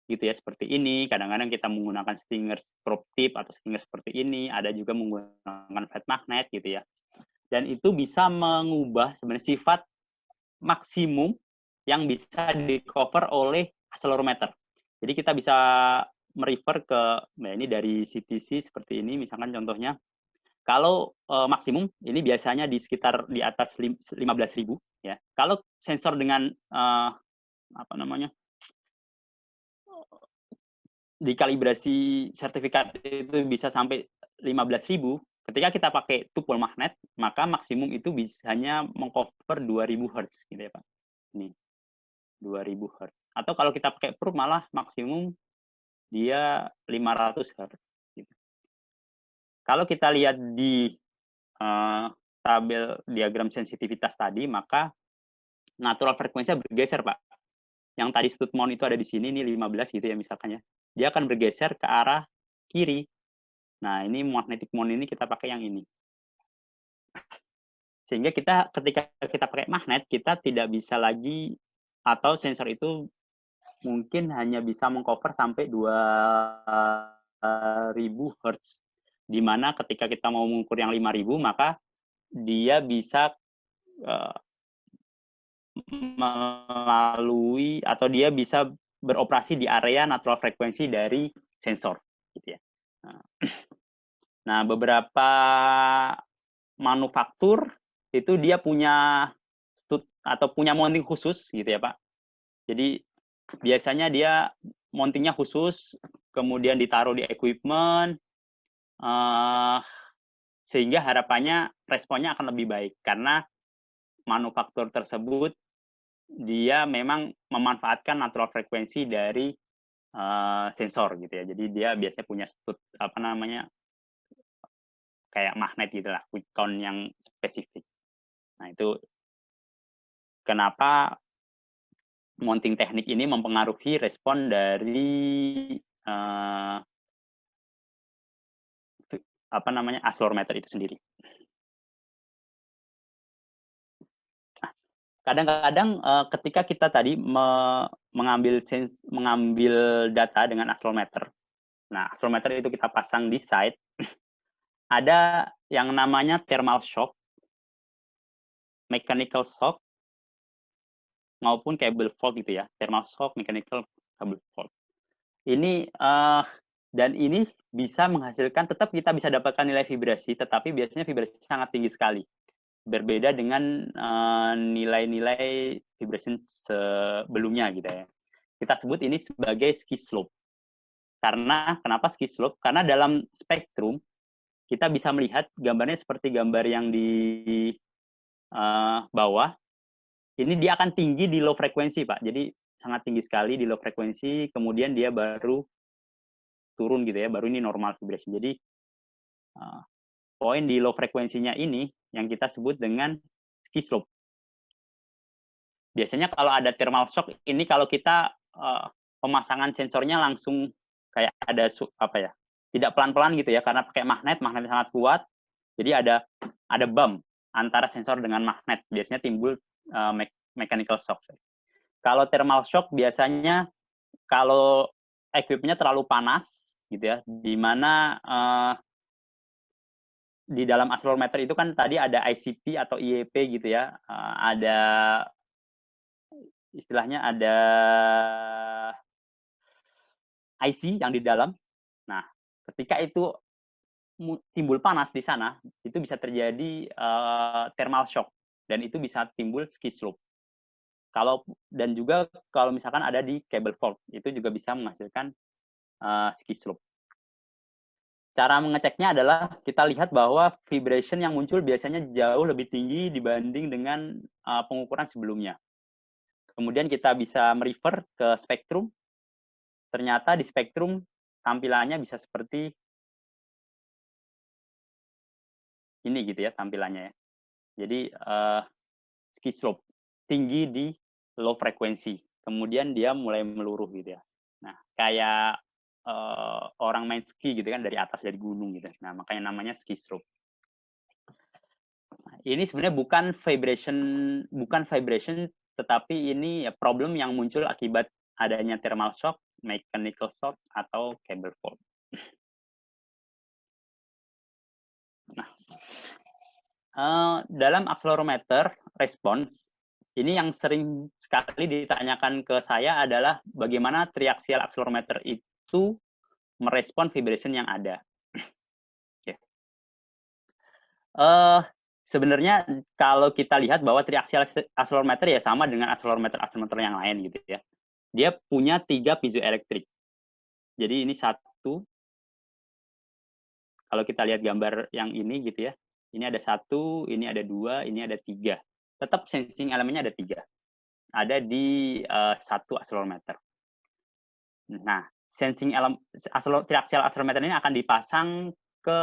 gitu ya seperti ini. Kadang-kadang kita menggunakan stinger probe tip atau stinger seperti ini. Ada juga menggunakan flat magnet gitu ya. Dan itu bisa mengubah sebenarnya sifat maksimum yang bisa di-cover oleh accelerometer. Jadi kita bisa merefer ke, nah ini dari CTC seperti ini, misalkan contohnya, kalau maksimum ini biasanya di sekitar di atas 15.000 ya. Kalau sensor dengan apa namanya dikalibrasi sertifikat itu bisa sampai 15.000, ketika kita pakai tupel magnet, maka maksimum itu bisanya mengcover 2000 Hz gitu ya, Pak. Nih, 2000 Hz. Atau kalau kita pakai probe malah maksimum dia 500 Hz gitu. Kalau kita lihat di tabel diagram sensitivitas tadi, maka natural frekuensinya bergeser, Pak. Yang tadi stud mount itu ada di sini, nih 15 gitu ya misalkan ya. Dia akan bergeser ke arah kiri. Nah, ini magnetic mount ini kita pakai yang ini. Sehingga kita ketika kita pakai magnet, kita tidak bisa lagi, atau sensor itu mungkin hanya bisa mengcover sampai 2000 Hz. Di mana ketika kita mau mengukur yang 5000, maka dia bisa melalui atau dia bisa beroperasi di area natural frekuensi dari sensor gitu ya. Nah, beberapa manufaktur itu dia punya atau punya mounting khusus gitu ya, Pak. Jadi biasanya dia mountingnya khusus, kemudian ditaruh di equipment, sehingga harapannya responnya akan lebih baik karena manufaktur tersebut dia memang memanfaatkan natural frekuensi dari sensor gitu ya. Jadi dia biasanya punya apa namanya, kayak magnet gitu lah, quick count yang spesifik. Nah, itu kenapa mounting teknik ini mempengaruhi respon dari apa namanya, accelerometer itu sendiri. Kadang-kadang ketika kita tadi mengambil data dengan accelerometer, nah accelerometer itu kita pasang di site, ada yang namanya thermal shock, mechanical shock, maupun cable fault gitu ya, thermal shock, mechanical, cable fault. Ini dan ini bisa menghasilkan, tetap kita bisa dapatkan nilai vibrasi, tetapi biasanya vibrasi sangat tinggi sekali. Berbeda dengan nilai-nilai vibration sebelumnya gitu ya. Kita sebut ini sebagai ski slope. Karena kenapa ski slope? Karena dalam spektrum kita bisa melihat gambarnya seperti gambar yang di bawah. Ini dia akan tinggi di low frekuensi, Pak. Jadi sangat tinggi sekali di low frekuensi, kemudian dia baru turun gitu ya, baru ini normal vibration. Jadi poin di low frekuensinya ini yang kita sebut dengan ski slope. Biasanya kalau ada thermal shock ini, kalau kita pemasangan sensornya langsung kayak ada apa ya, tidak pelan-pelan gitu ya, karena pakai magnet sangat kuat. Jadi ada bump antara sensor dengan magnet. Biasanya timbul mechanical shock. Kalau thermal shock biasanya kalau equipment-nya terlalu panas gitu ya, di mana di dalam accelerometer itu kan tadi ada ICP atau IEP gitu ya, ada istilahnya ada IC yang di dalam. Nah, ketika itu timbul panas di sana, itu bisa terjadi thermal shock dan itu bisa timbul ski slope. Dan juga kalau misalkan ada di cable fault, itu juga bisa menghasilkan ski slope. Cara mengeceknya adalah kita lihat bahwa vibration yang muncul biasanya jauh lebih tinggi dibanding dengan pengukuran sebelumnya. Kemudian kita bisa merefer ke spektrum. Ternyata di spektrum tampilannya bisa seperti ini gitu ya tampilannya ya. Jadi ski slope, tinggi di low frekuensi. Kemudian dia mulai meluruh gitu ya. Nah, kayak orang main ski gitu kan, dari atas, dari gunung gitu. Nah, makanya namanya ski slope. Nah, ini sebenarnya bukan vibration, tetapi ini ya problem yang muncul akibat adanya thermal shock, mechanical shock, atau cable fault. Nah, dalam accelerometer response, ini yang sering sekali ditanyakan ke saya adalah bagaimana triaxial accelerometer itu merespon vibration yang ada. Okay. Sebenarnya kalau kita lihat bahwa triaxial accelerometer ya sama dengan accelerometer yang lain gitu ya. Dia punya 3 piezoelektrik. Jadi ini satu, kalau kita lihat gambar yang ini gitu ya, ini ada satu, ini ada dua, ini ada tiga. Tetap sensing elemennya ada tiga. Ada di satu accelerometer. Nah, sensing triaxial accelerometer ini akan dipasang ke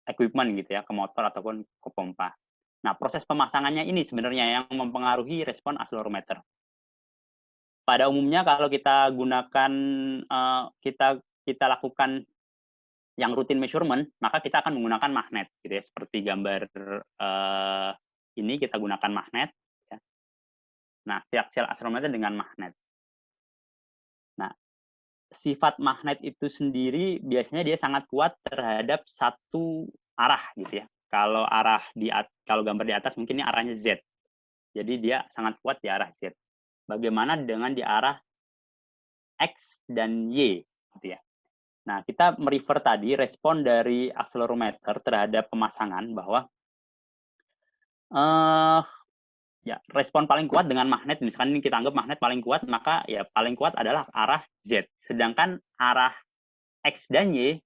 equipment gitu ya, ke motor ataupun ke pompa. Nah, proses pemasangannya ini sebenarnya yang mempengaruhi respon accelerometer. Pada umumnya kalau kita gunakan, kita lakukan yang rutin measurement, maka kita akan menggunakan magnet gitu ya, seperti gambar, ini kita gunakan magnet ya. Nah, triaxial accelerometer dengan magnet. Nah, sifat magnet itu sendiri biasanya dia sangat kuat terhadap satu arah gitu ya. Kalau gambar di atas mungkin ini arahnya Z. Jadi dia sangat kuat di arah Z. Bagaimana dengan di arah X dan Y gitu ya. Nah, kita merefer tadi respon dari accelerometer terhadap pemasangan bahwa ya respon paling kuat dengan magnet, misalkan ini kita anggap magnet paling kuat, maka ya paling kuat adalah arah Z. Sedangkan arah X dan Y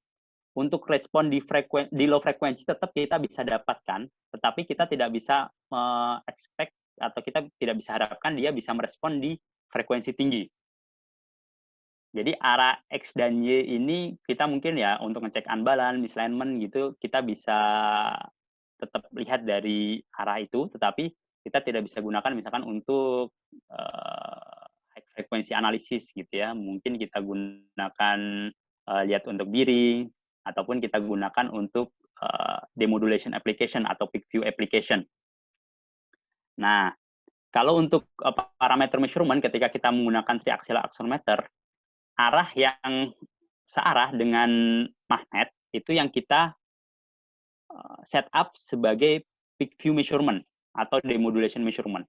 untuk respon di low frekuensi tetap kita bisa dapatkan, tetapi kita tidak bisa expect atau kita tidak bisa harapkan dia bisa merespon di frekuensi tinggi. Jadi arah X dan Y ini kita mungkin ya untuk ngecek unbalance, misalignment gitu, kita bisa tetap lihat dari arah itu, tetapi kita tidak bisa gunakan misalkan untuk high frekuensi analisis gitu ya. Mungkin kita gunakan lihat untuk bearing, ataupun kita gunakan untuk demodulation application atau peak view application. Nah, kalau untuk parameter measurement ketika kita menggunakan triaxial accelerometer, arah yang searah dengan magnet itu yang kita set up sebagai peak view measurement atau demodulation measurement.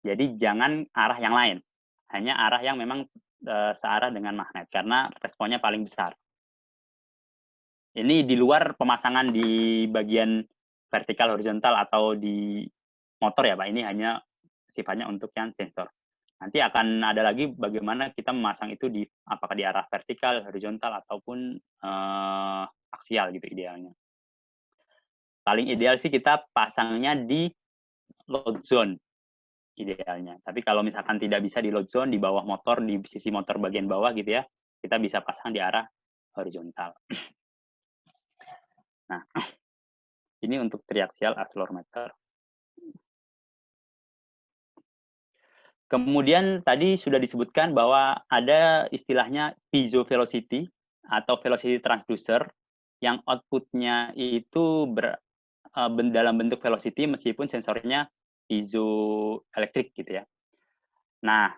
Jadi jangan arah yang lain, hanya arah yang memang searah dengan magnet karena responnya paling besar. Ini di luar pemasangan di bagian vertikal, horizontal atau di motor ya Pak. Ini hanya sifatnya untuk yang sensor. Nanti akan ada lagi bagaimana kita memasang itu apakah di arah vertikal, horizontal ataupun aksial gitu idealnya. Paling ideal sih kita pasangnya di load zone idealnya. Tapi kalau misalkan tidak bisa di load zone, di bawah motor, di sisi motor bagian bawah gitu ya, kita bisa pasang di arah horizontal. Nah, ini untuk triaxial accelerometer. Kemudian tadi sudah disebutkan bahwa ada istilahnya piezo velocity atau velocity transducer yang output-nya itu dalam bentuk velocity meskipun sensornya piezoelektrik gitu ya. Nah,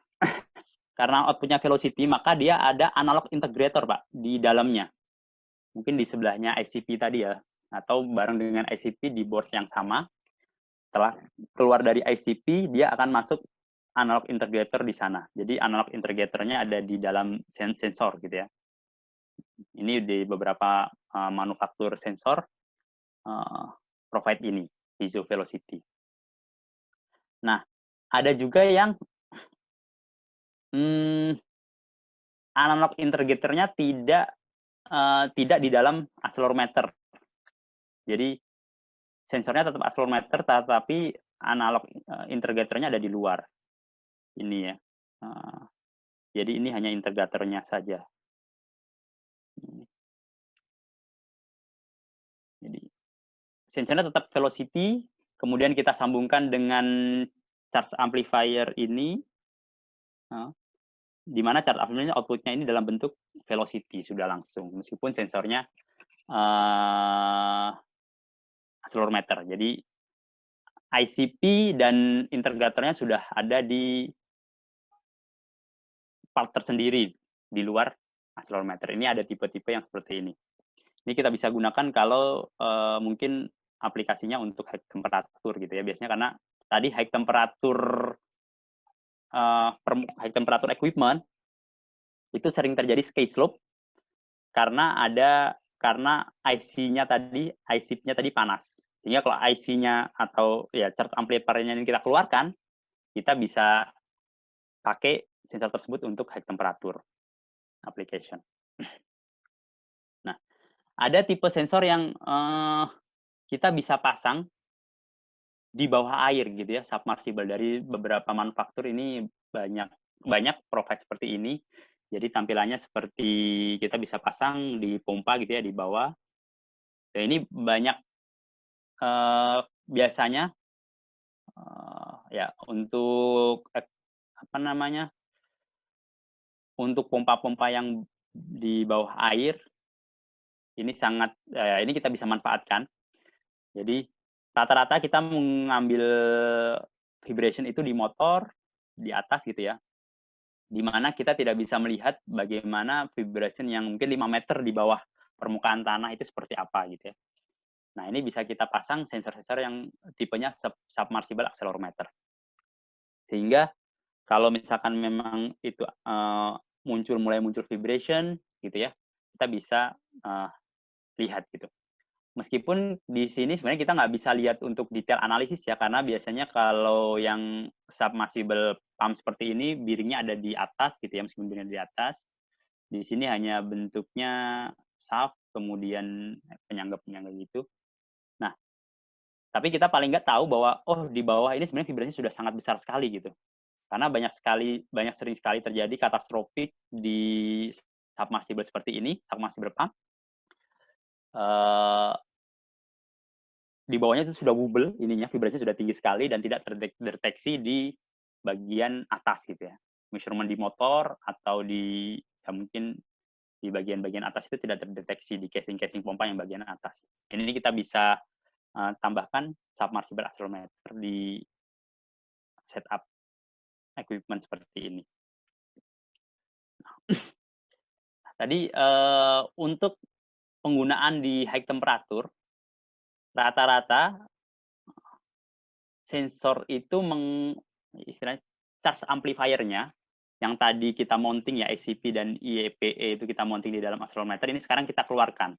karena output-nya velocity maka dia ada analog integrator Pak di dalamnya. Mungkin di sebelahnya ICP tadi ya, atau bareng dengan ICP di board yang sama. Setelah keluar dari ICP, dia akan masuk analog integrator di sana. Jadi analog integratornya ada di dalam sensor gitu ya. Ini di beberapa manufaktur sensor provide ini, piezo velocity. Nah, ada juga yang analog integratornya tidak di dalam accelerometer. Jadi sensornya tetap accelerometer, tetapi analog integratornya ada di luar. Ini ya. Jadi ini hanya integratornya saja. Jadi sensornya tetap velocity, kemudian kita sambungkan dengan charge amplifier ini, di mana charge amplifier outputnya ini dalam bentuk velocity sudah langsung, meskipun sensornya accelerometer. Jadi ICP dan integratornya sudah ada di part tersendiri di luar accelerometer. Ini ada tipe-tipe yang seperti ini. Ini kita bisa gunakan kalau mungkin aplikasinya untuk high temperatur gitu ya. Biasanya karena tadi high temperatur equipment itu sering terjadi scale slope karena IC-nya tadi, IC-nya tadi panas. Sehingga kalau IC-nya atau ya charge amplifier-nya yang kita keluarkan, kita bisa pakai sensor tersebut untuk high temperatur. application. Nah, ada tipe sensor yang kita bisa pasang di bawah air gitu ya, submersible. Dari beberapa manufaktur ini banyak provide seperti ini. Jadi tampilannya seperti kita bisa pasang di pompa gitu ya di bawah. Dan ini banyak biasanya ya untuk apa namanya, untuk pompa-pompa yang di bawah air ini sangat ini kita bisa manfaatkan. Jadi rata-rata kita mengambil vibration itu di motor di atas gitu ya, di mana kita tidak bisa melihat bagaimana vibration yang mungkin 5 meter di bawah permukaan tanah itu seperti apa gitu ya. Nah, ini bisa kita pasang sensor-sensor yang tipenya submersible accelerometer. Sehingga kalau misalkan memang itu mulai muncul vibration gitu ya, kita bisa lihat gitu. Meskipun di sini sebenarnya kita nggak bisa lihat untuk detail analisis ya, karena biasanya kalau yang submersible pump seperti ini, bearing-nya ada di atas gitu ya, meskipun bearing di atas. Di sini hanya bentuknya shaft, kemudian penyangga-penyangga gitu. Nah, tapi kita paling nggak tahu bahwa, oh di bawah ini sebenarnya vibrasinya sudah sangat besar sekali gitu. Karena sering sekali terjadi katastrofik di submersible seperti ini, submersible pump. Di bawahnya itu sudah wobble ininya, vibrasinya sudah tinggi sekali dan tidak terdeteksi di bagian atas gitu ya. Measurement di motor atau ya mungkin di bagian-bagian atas itu tidak terdeteksi di casing-casing pompa yang bagian atas. Ini kita bisa tambahkan submersible accelerometer di setup equipment seperti ini. Tadi untuk penggunaan di high temperature, rata-rata sensor itu istilahnya charge amplifier-nya yang tadi kita mounting ya ICP dan IEPE itu kita mounting di dalam accelerometer, ini sekarang kita keluarkan.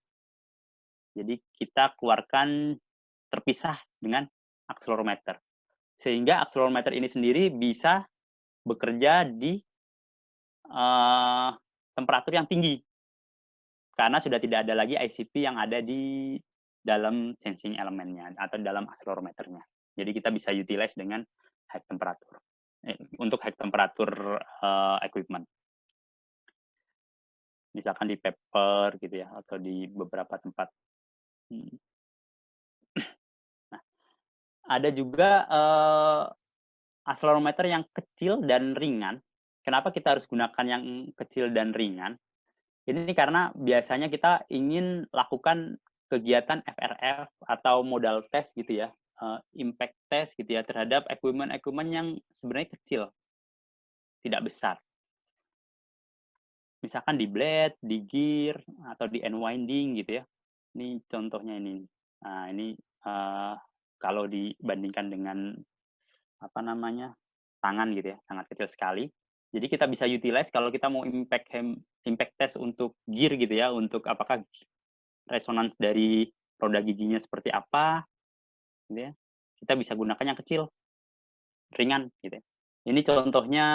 Jadi kita keluarkan terpisah dengan accelerometer. Sehingga accelerometer ini sendiri bisa bekerja di temperatur yang tinggi. Karena sudah tidak ada lagi ICP yang ada di dalam sensing elemennya atau dalam accelerometernya. Jadi kita bisa utilize dengan high temperature. Untuk high temperature equipment. Misalkan di paper gitu ya, atau di beberapa tempat. Nah, ada juga accelerometer yang kecil dan ringan. Kenapa kita harus gunakan yang kecil dan ringan? Ini karena biasanya kita ingin lakukan kegiatan FRF atau modal test gitu ya, impact test gitu ya terhadap equipment-equipment yang sebenarnya kecil, tidak besar. Misalkan di blade, di gear, atau di end winding gitu ya. Ini contohnya ini. Nah, ini kalau dibandingkan dengan apa namanya tangan gitu ya, sangat kecil sekali. Jadi kita bisa utilize kalau kita mau impact test untuk gear gitu ya, untuk apakah resonans dari roda giginya seperti apa, gitu ya. Kita bisa gunakan yang kecil, ringan gitu ya. Ini contohnya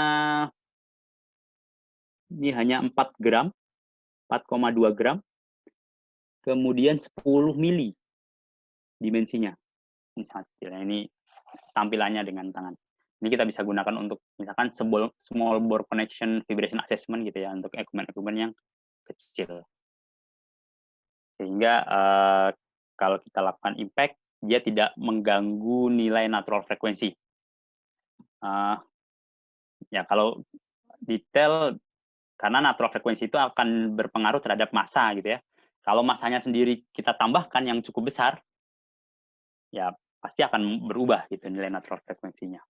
ini hanya 4 gram, 4,2 gram, kemudian 10 mili dimensinya. Ini sangat kecil. Ini tampilannya dengan tangan. Ini kita bisa gunakan untuk misalkan small bore connection vibration assessment gitu ya, untuk equipment-equipment yang kecil. Sehingga kalau kita lakukan impact, dia tidak mengganggu nilai natural frekuensi. Ya kalau detail, karena natural frekuensi itu akan berpengaruh terhadap massa gitu ya. Kalau massanya sendiri kita tambahkan yang cukup besar, ya pasti akan berubah gitu nilai natural frekuensinya.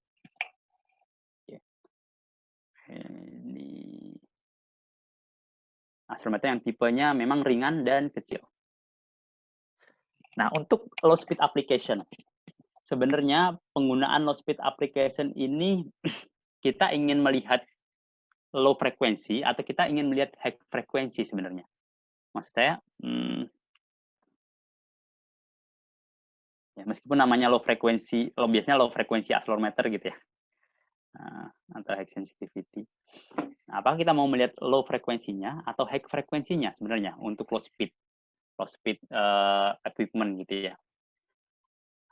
Ini accelerometer yang tipenya memang ringan dan kecil. Nah, untuk low speed application, sebenarnya penggunaan low speed application ini kita ingin melihat low frekuensi atau kita ingin melihat high frekuensi sebenarnya. Maksud saya, ya meskipun namanya low frekuensi, biasanya low frekuensi accelerometer gitu ya. atau high sensitivity. Nah, apakah kita mau melihat low frekuensinya atau high frekuensinya sebenarnya untuk low speed equipment gitu ya.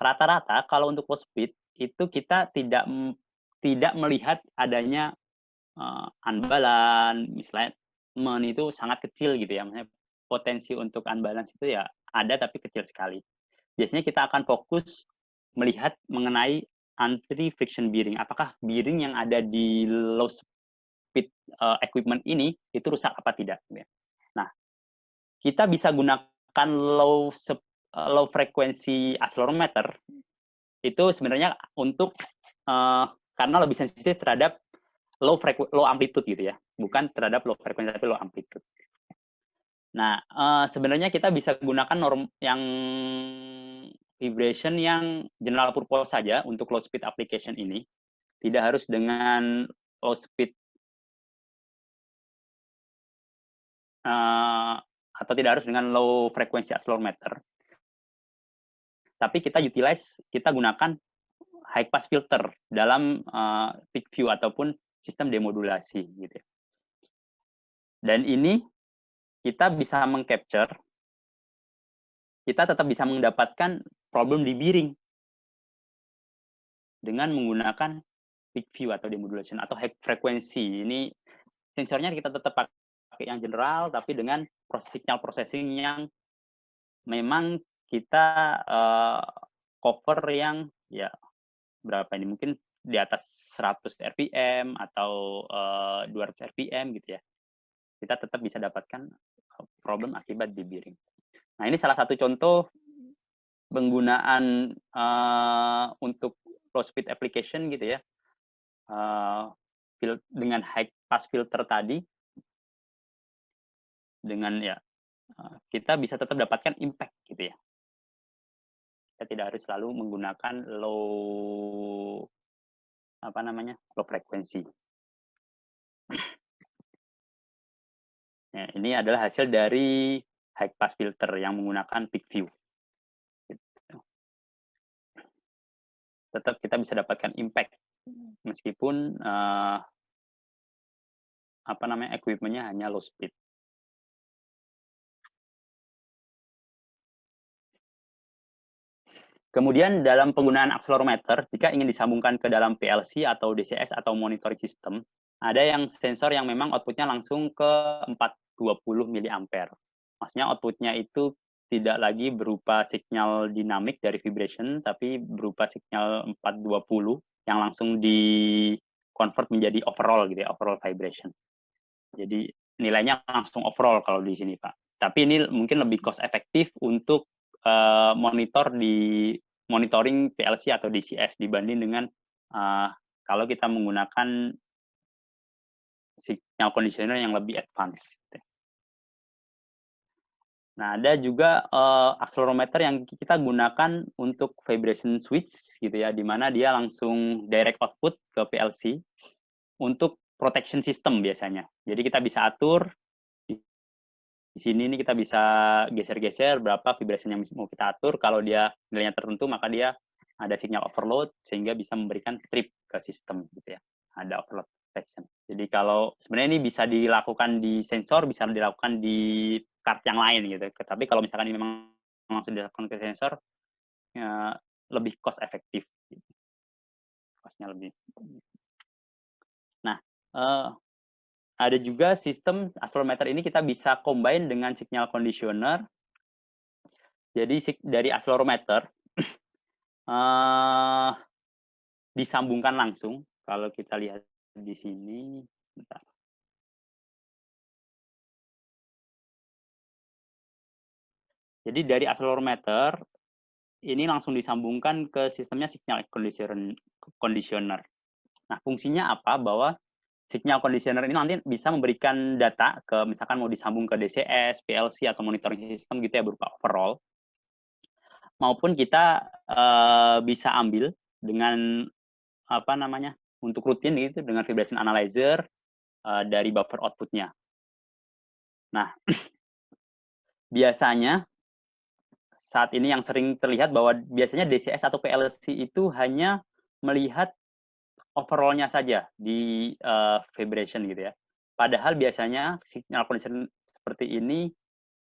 Rata-rata kalau untuk low speed itu kita tidak melihat adanya unbalance, misalnya itu sangat kecil gitu ya, maksudnya potensi untuk unbalance itu ya ada tapi kecil sekali. Biasanya kita akan fokus melihat mengenai anti-friction bearing. Apakah bearing yang ada di low speed equipment ini itu rusak apa tidak? Nah, kita bisa gunakan low frequency accelerometer itu sebenarnya untuk karena lebih sensitif terhadap low amplitude gitu ya, bukan terhadap low frekuensi tapi low amplitude. Nah, sebenarnya kita bisa gunakan norm yang vibration yang general purpose saja untuk low speed application ini. Tidak harus dengan low speed atau tidak harus dengan low frequency accelerometer. Tapi kita gunakan high pass filter dalam peak view ataupun sistem demodulasi gitu ya. Dan ini kita bisa mengcapture, kita tetap bisa mendapatkan problem di bearing dengan menggunakan peak view atau demodulation atau high frequency. Ini sensornya kita tetap pakai yang general, tapi dengan signal processing yang memang kita cover yang ya berapa ini, mungkin di atas 100 RPM atau 200 RPM gitu ya. Kita tetap bisa dapatkan problem akibat di bearing. Nah, ini salah satu contoh penggunaan untuk low speed application gitu ya, dengan high pass filter tadi, dengan ya kita bisa tetap dapatkan impact gitu ya. Kita tidak harus selalu menggunakan low frekuensi. Ya, ini adalah hasil dari high pass filter yang menggunakan peak view. Tetap kita bisa dapatkan impact meskipun equipment-nya hanya low speed. Kemudian dalam penggunaan accelerometer, jika ingin disambungkan ke dalam PLC atau DCS atau monitoring system, ada yang sensor yang memang output-nya langsung ke 420 mA. Maksudnya output-nya itu tidak lagi berupa signal dinamik dari vibration, tapi berupa signal 420 yang langsung di-convert menjadi overall gitu ya, overall vibration. Jadi nilainya langsung overall kalau di sini, Pak. Tapi ini mungkin lebih cost efektif untuk monitoring PLC atau DCS dibanding dengan kalau kita menggunakan signal conditioner yang lebih advance. Nah, ada juga accelerometer yang kita gunakan untuk vibration switch gitu ya, di mana dia langsung direct output ke PLC untuk protection system biasanya. Jadi kita bisa atur di sini nih, kita bisa geser-geser berapa vibration yang mau kita atur. Kalau dia nilainya tertentu, maka dia ada signal overload sehingga bisa memberikan trip ke sistem gitu ya. Ada overload protection. Jadi kalau sebenarnya ini bisa dilakukan di sensor, bisa dilakukan di card yang lain gitu. Tapi kalau misalkan ini memang sudah dilakukan ke sensor, ya, lebih cost efektif. Gitu. Costnya lebih. Nah, ada juga sistem accelerometer ini kita bisa combine dengan signal conditioner. Jadi dari accelerometer disambungkan langsung. Kalau kita lihat di sini, bentar. Jadi dari accelerometer ini langsung disambungkan ke sistemnya signal conditioner. Nah, fungsinya apa? Bahwa signal conditioner ini nanti bisa memberikan data ke, misalkan mau disambung ke DCS, PLC atau monitoring system gitu ya, berupa overall. Maupun kita bisa ambil dengan untuk rutin gitu dengan vibration analyzer dari buffer output-nya. Nah, biasanya saat ini yang sering terlihat bahwa biasanya DCS atau PLC itu hanya melihat overall-nya saja di vibration gitu ya. Padahal biasanya signal conditioner seperti ini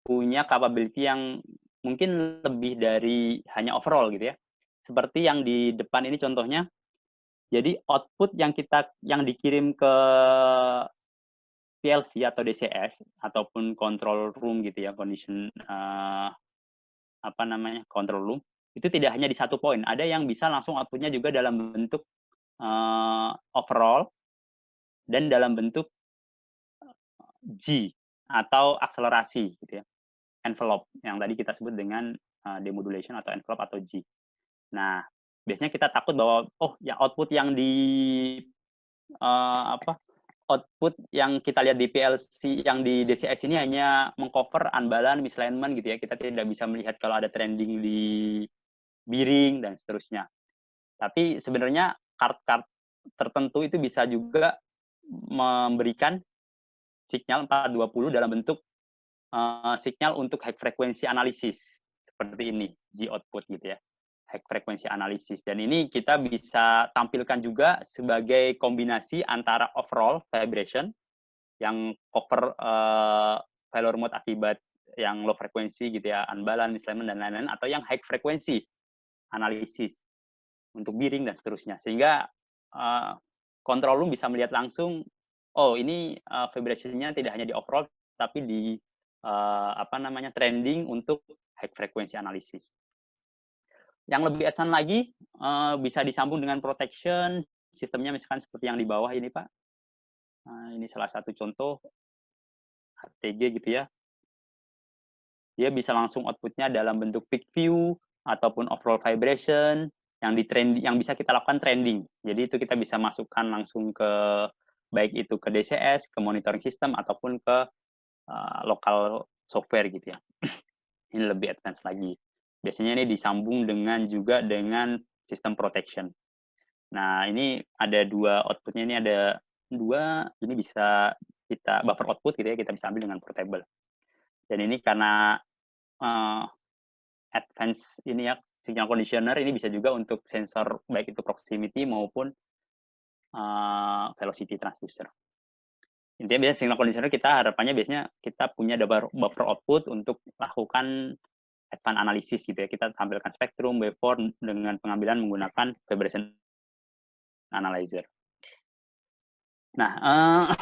punya capability yang mungkin lebih dari hanya overall gitu ya. Seperti yang di depan ini contohnya, jadi output yang dikirim ke PLC atau DCS ataupun control room gitu ya, control room, itu tidak hanya di satu poin. Ada yang bisa langsung outputnya juga dalam bentuk overall dan dalam bentuk G atau akselerasi gitu ya, envelope yang tadi kita sebut dengan demodulation atau envelope atau G. Nah, biasanya kita takut bahwa ya output yang di output yang kita lihat di PLC yang di DCS ini hanya mengcover unbalance, misalignment gitu ya. Kita tidak bisa melihat kalau ada trending di bearing dan seterusnya. Tapi sebenarnya kart-kart tertentu itu bisa juga memberikan sinyal 420 dalam bentuk sinyal untuk high frequency analysis seperti ini, G output gitu ya, high frequency analysis. Dan ini kita bisa tampilkan juga sebagai kombinasi antara overall vibration yang cover failure mode akibat yang low frequency gitu ya, unbalance, misalignment dan lain-lain, atau yang high frequency analysis untuk bearing dan seterusnya. Sehingga control room bisa melihat langsung, ini vibration-nya tidak hanya di overall tapi di trending untuk high frequency analysis. Yang lebih advance lagi bisa disambung dengan protection sistemnya, misalkan seperti yang di bawah ini Pak. Ini salah satu contoh HTG gitu ya. Dia bisa langsung outputnya dalam bentuk peak view ataupun overall vibration yang bisa kita lakukan trending. Jadi itu kita bisa masukkan langsung ke baik itu ke DCS, ke monitoring system ataupun ke lokal software gitu ya. Ini lebih advance lagi. Biasanya ini disambung juga dengan sistem protection. Nah, ini ada dua outputnya, ini ada dua, ini bisa kita buffer output gitu ya, kita bisa ambil dengan portable. Dan ini karena advance ini ya, signal conditioner ini bisa juga untuk sensor baik itu proximity maupun velocity transducer. Intinya biasanya signal conditioner harapannya biasanya kita punya buffer output untuk lakukan advanced analysis gitu ya. Kita tampilkan spektrum, waveform dengan pengambilan menggunakan vibration analyzer. Nah,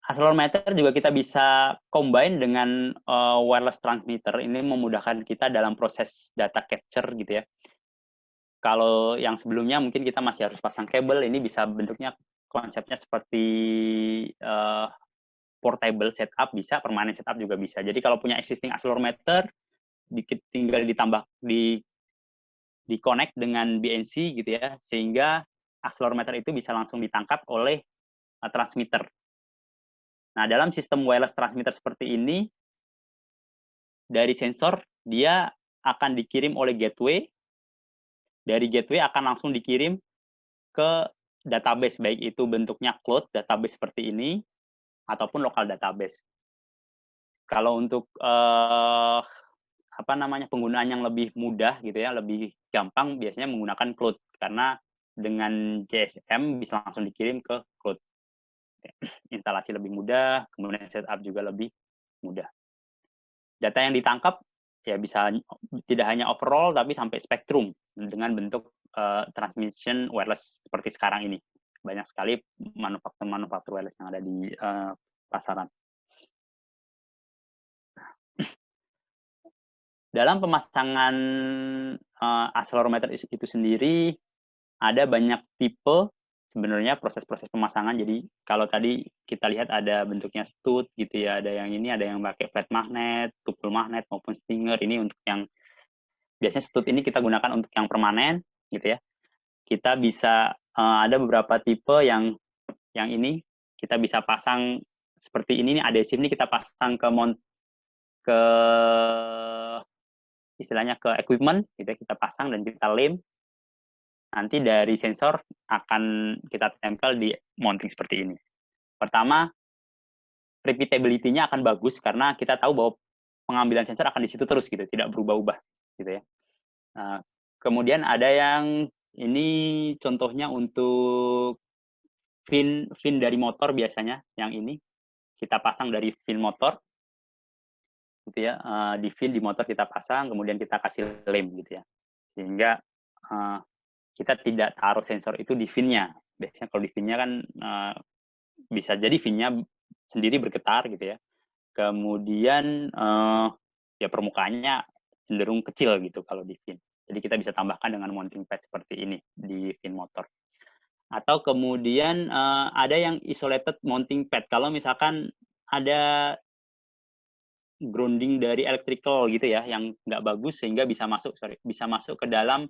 accelerometer juga kita bisa combine dengan wireless transmitter. Ini memudahkan kita dalam proses data capture gitu ya. Kalau yang sebelumnya mungkin kita masih harus pasang kabel, ini bisa bentuknya konsepnya seperti portable setup bisa, permanent setup juga bisa. Jadi kalau punya existing accelerometer, tinggal di connect dengan BNC gitu ya, sehingga accelerometer itu bisa langsung ditangkap oleh transmitter. Nah, dalam sistem wireless transmitter seperti ini, dari sensor dia akan dikirim oleh gateway, dari gateway akan langsung dikirim ke database, baik itu bentuknya cloud database seperti ini ataupun lokal database. Kalau untuk penggunaan yang lebih mudah gitu ya, lebih gampang biasanya menggunakan cloud karena dengan GSM bisa langsung dikirim ke cloud. Instalasi lebih mudah, kemudian setup juga lebih mudah. Data yang ditangkap ya bisa tidak hanya overall tapi sampai spektrum dengan bentuk transmission wireless seperti sekarang ini. Banyak sekali manufaktur wireless yang ada di pasaran. Dalam pemasangan accelerometer itu sendiri ada banyak tipe sebenarnya proses-proses pemasangan. Jadi kalau tadi kita lihat ada bentuknya stud gitu ya, ada yang ini, ada yang pakai flat magnet, tuple magnet maupun stinger. Ini untuk yang biasanya stud ini kita gunakan untuk yang permanen gitu ya. Kita bisa ada beberapa tipe yang ini kita bisa pasang seperti ini nih, adhesif ini kita pasang ke istilahnya ke equipment gitu ya, kita pasang dan kita lem. Nanti dari sensor akan kita tempel di mounting seperti ini. Pertama, repeatability-nya akan bagus karena kita tahu bahwa pengambilan sensor akan di situ terus gitu, tidak berubah-ubah gitu ya. Kemudian ada yang Ini contohnya untuk fin dari motor biasanya, yang ini. Kita pasang dari fin motor, gitu ya, di fin di motor kita pasang, kemudian kita kasih lem, gitu ya. Sehingga, kita tidak taruh sensor itu di fin-nya. Biasanya kalau di fin-nya kan, bisa jadi fin-nya sendiri bergetar, gitu ya. Kemudian, ya permukaannya cenderung kecil gitu kalau di fin. Jadi kita bisa tambahkan dengan mounting pad seperti ini di fin motor. Atau kemudian, ada yang isolated mounting pad. Kalau misalkan ada grounding dari electrical gitu ya, yang nggak bagus sehingga bisa masuk ke dalam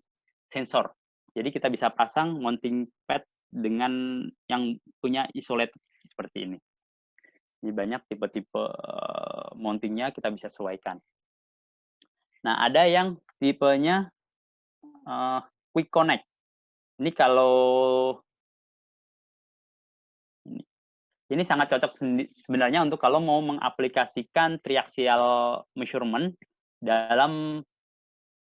sensor. Jadi kita bisa pasang mounting pad dengan yang punya isolated seperti ini. Ini banyak tipe-tipe, mounting-nya kita bisa sesuaikan. Nah, ada yang tipenya, eee, quick connect. Ini kalau ini sangat cocok sebenarnya untuk kalau mau mengaplikasikan triaxial measurement dalam,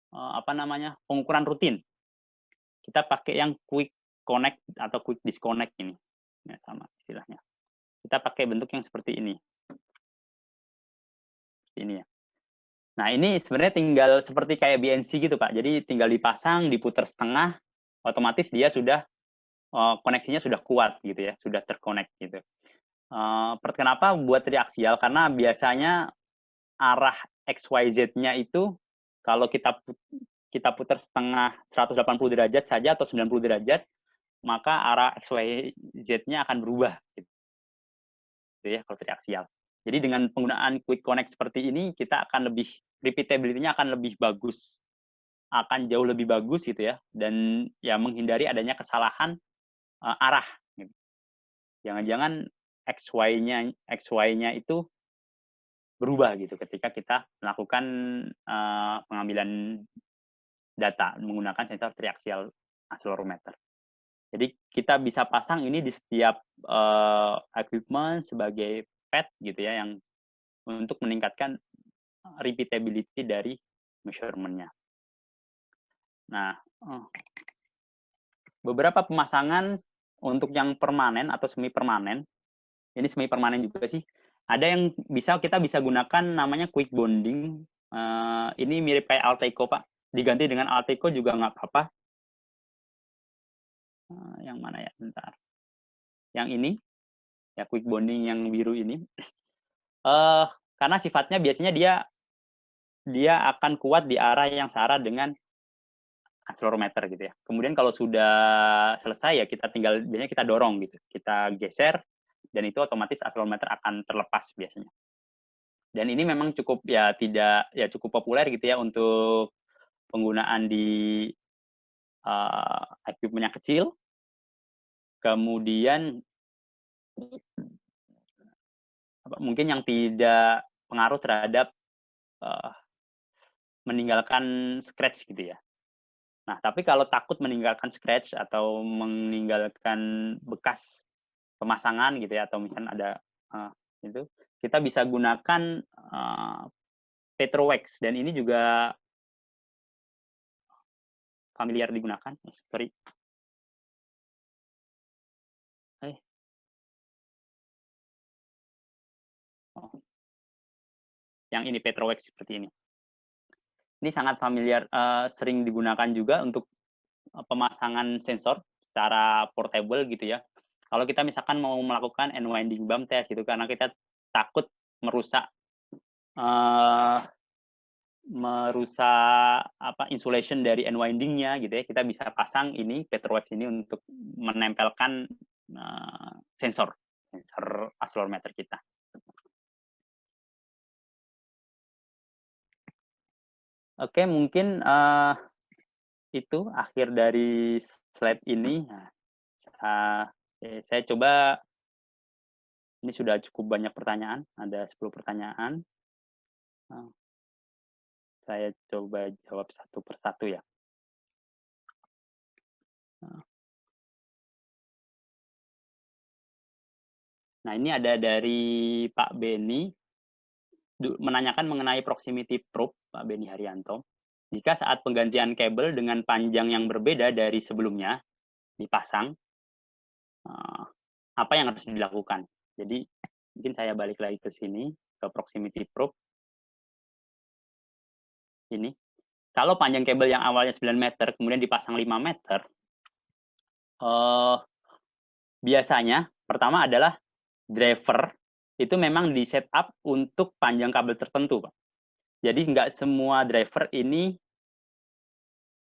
apa namanya, pengukuran rutin. Kita pakai yang quick connect atau quick disconnect ini, ya sama istilahnya. Kita pakai bentuk yang seperti ini ya. Nah, ini sebenarnya tinggal seperti kayak BNC gitu, Pak. Jadi tinggal dipasang, diputar setengah, otomatis dia sudah, koneksinya sudah kuat gitu ya, sudah terkonek gitu. Kenapa buat triaxial? Karena biasanya arah XYZ-nya itu kalau kita putar setengah 180 derajat saja atau 90 derajat, maka arah XYZ-nya akan berubah gitu ya kalau triaxial. Jadi dengan penggunaan quick connect seperti ini, kita akan lebih repeatability-nya akan lebih bagus, akan jauh lebih bagus gitu ya, dan ya menghindari adanya kesalahan, arah gitu. Jangan-jangan XY-nya itu berubah gitu ketika kita melakukan, pengambilan data menggunakan sensor triaxial accelerometer. Jadi kita bisa pasang ini di setiap, equipment sebagai pad gitu ya, yang untuk meningkatkan repeatability dari measurement-nya. Nah, beberapa pemasangan untuk yang permanen atau semi permanen, ini semi permanen juga sih, ada yang kita bisa gunakan namanya quick bonding, ini mirip kayak Alteco, Pak, diganti dengan Alteco juga nggak apa-apa. Yang mana ya? Bentar. Yang ini, ya quick bonding yang biru ini, karena sifatnya biasanya dia akan kuat di arah yang searah dengan accelerometer gitu ya. Kemudian kalau sudah selesai ya biasanya kita dorong gitu, kita geser dan itu otomatis accelerometer akan terlepas biasanya. Dan ini memang cukup populer gitu ya untuk penggunaan di, equipment yang kecil. Kemudian mungkin yang tidak pengaruh terhadap, eee, meninggalkan scratch gitu ya. Nah, tapi kalau takut meninggalkan scratch atau meninggalkan bekas pemasangan gitu ya, atau misalkan ada, itu, kita bisa gunakan, Petrowax dan ini juga familiar digunakan. Sorry. Eh, oh, yang ini Petrowax seperti ini. Ini sangat familiar, sering digunakan juga untuk, pemasangan sensor secara portable gitu ya. Kalau kita misalkan mau melakukan unwinding bump test gitu, karena kita takut merusak, eee, insulation dari unwinding-nya gitu ya, kita bisa pasang ini Petrowax ini untuk menempelkan, sensor accelerometer kita. Oke, mungkin, itu akhir dari slide ini. Nah, saya coba ini sudah cukup banyak pertanyaan, ada 10 pertanyaan. Eee, saya coba jawab satu persatu ya. Eee, nah, ini ada dari Pak Beni, menanyakan mengenai proximity probe, Pak Beni Haryanto. jika saat penggantian kabel dengan panjang yang berbeda dari sebelumnya dipasang, apa yang harus dilakukan. Jadi mungkin saya balik lagi ke sini, ke proximity probe. Ini, kalau panjang kabel yang awalnya 9 meter, kemudian dipasang 5 meter, biasanya pertama adalah driver itu memang di setup untuk panjang kabel tertentu, Pak. Jadi nggak semua driver ini,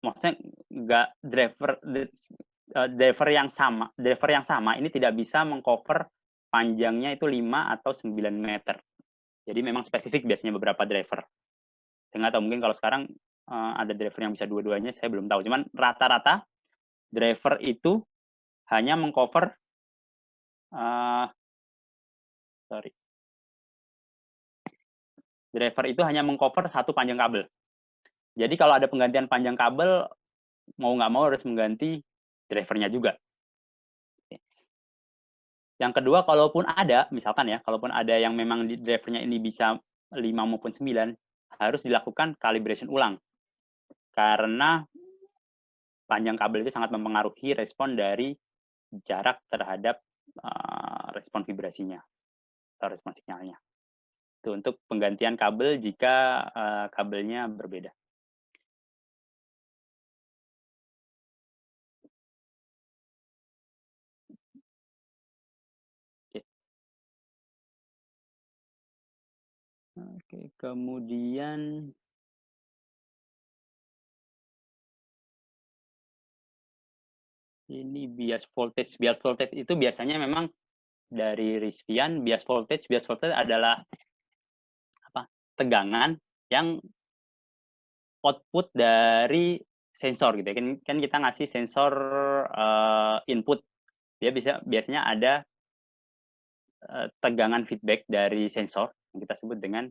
maksudnya nggak driver yang sama ini tidak bisa mengcover panjangnya itu 5 atau 9 meter. Jadi memang spesifik biasanya beberapa driver. Saya nggak tahu, mungkin kalau sekarang ada driver yang bisa dua-duanya, saya belum tahu. Cuman rata-rata driver itu hanya mengcover driver itu hanya mengcover satu panjang kabel. Jadi kalau ada penggantian panjang kabel, mau nggak mau harus mengganti drivernya juga. Yang kedua, kalaupun ada, misalkan ya, kalaupun ada yang memang drivernya ini bisa 5 maupun 9, harus dilakukan calibration ulang. Karena panjang kabel itu sangat mempengaruhi respon dari jarak terhadap respon vibrasinya atau respon sinyalnya. Itu untuk penggantian kabel jika kabelnya berbeda. Oke, kemudian ini bias voltage. Bias voltage itu biasanya memang dari Rizvian. Bias voltage adalah tegangan yang output dari sensor gitu ya. Kan kita ngasih sensor input. Dia biasanya ada tegangan feedback dari sensor yang kita sebut dengan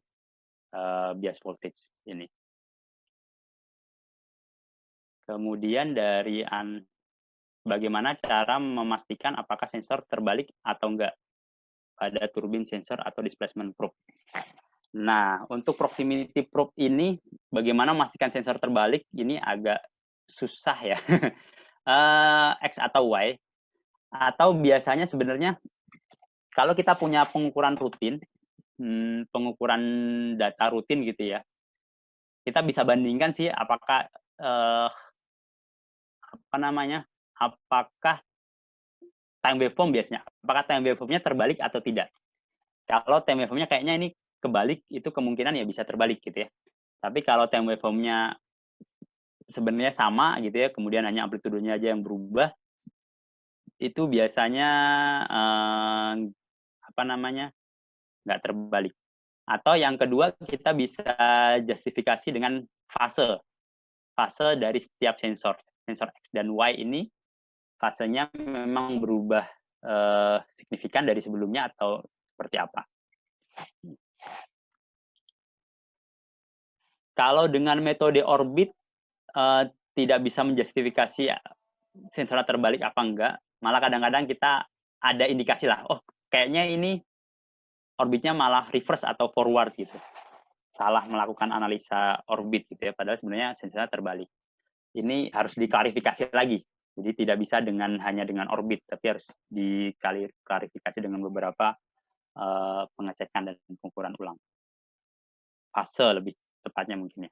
bias voltage ini. Kemudian dari bagaimana cara memastikan apakah sensor terbalik atau enggak pada turbin sensor atau displacement probe. Nah, untuk proximity probe ini, bagaimana memastikan sensor terbalik, ini agak susah ya. X atau Y. Atau biasanya sebenarnya, kalau kita punya pengukuran rutin, pengukuran data rutin gitu ya, kita bisa bandingkan sih apakah, apakah time waveform biasanya, apakah time waveform-nya terbalik atau tidak. Kalau time waveform-nya kayaknya ini kebalik, itu kemungkinan ya bisa terbalik gitu ya. Tapi kalau time waveform-nya sebenarnya sama gitu ya, kemudian hanya amplitudenya aja yang berubah, itu biasanya nggak terbalik. Atau yang kedua, kita bisa justifikasi dengan fase dari setiap sensor X dan Y ini fasenya memang berubah signifikan dari sebelumnya atau seperti apa. Kalau dengan metode orbit tidak bisa menjustifikasi sensornya terbalik apa enggak, malah kadang-kadang kita ada indikasi lah, oh kayaknya ini orbitnya malah reverse atau forward gitu. Salah melakukan analisa orbit gitu ya, padahal sebenarnya sensornya terbalik. Ini harus diklarifikasi lagi. Jadi tidak bisa hanya dengan orbit, tapi harus diklarifikasi dengan beberapa pengecekan dan pengukuran ulang. Fase lebih tepatnya mungkin ya.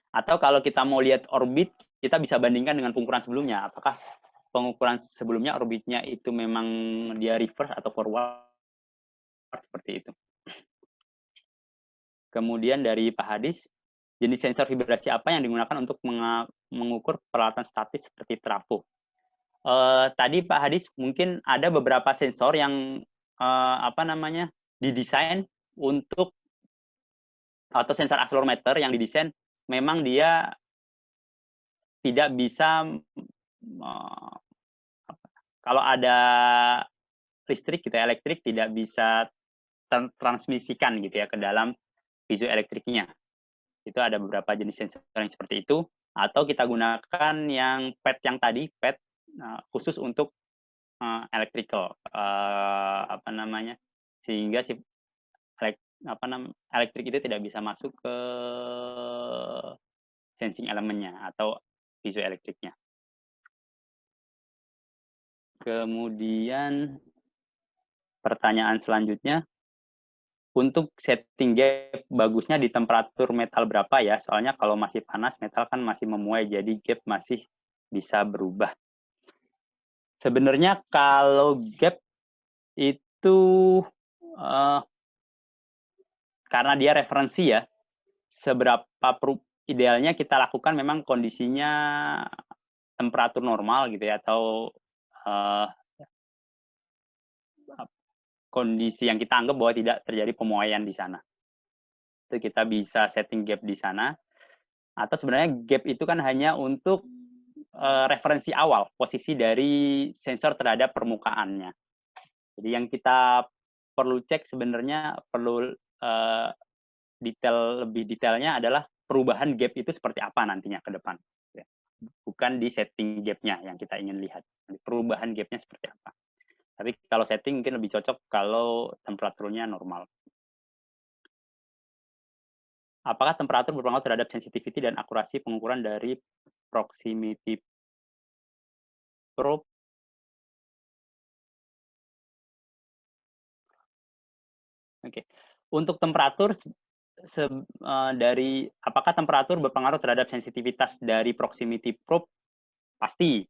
Atau kalau kita mau lihat orbit, kita bisa bandingkan dengan pengukuran sebelumnya. Apakah pengukuran sebelumnya orbitnya itu memang dia reverse atau forward, seperti itu. Kemudian dari Pak Hadis, jenis sensor vibrasi apa yang digunakan untuk mengukur peralatan statis seperti trafo? Tadi Pak Hadis mungkin ada beberapa sensor yang didesain untuk, atau sensor accelerometer yang didesain memang dia tidak bisa kalau ada listrik gitu ya, elektrik tidak bisa transmisikan gitu ya ke dalam piezoelektriknya. Itu ada beberapa jenis sensor yang seperti itu, atau kita gunakan yang PET yang tadi, PET khusus untuk electrical, sehingga si elektrik itu tidak bisa masuk ke sensing elemennya atau piezoelektriknya. Kemudian pertanyaan selanjutnya, untuk setting gap bagusnya di temperatur metal berapa ya? Soalnya kalau masih panas, metal kan masih memuai, jadi gap masih bisa berubah. Sebenarnya kalau gap itu karena dia referensi ya, seberapa idealnya kita lakukan memang kondisinya temperatur normal gitu ya, atau kondisi yang kita anggap bahwa tidak terjadi pemuaian di sana. Itu kita bisa setting gap di sana. Atau sebenarnya gap itu kan hanya untuk referensi awal, posisi dari sensor terhadap permukaannya. Jadi yang kita perlu cek sebenarnya perlu lebih detailnya adalah perubahan gap itu seperti apa nantinya ke depan. Bukan di setting gap-nya yang kita ingin lihat. Perubahan gap-nya seperti apa. Tapi kalau setting mungkin lebih cocok kalau temperaturnya normal. Apakah temperatur berpengaruh terhadap sensitivity dan akurasi pengukuran dari proximity probe? Oke. Untuk temperatur dari apakah temperatur berpengaruh terhadap sensitivitas dari proximity probe? Pasti.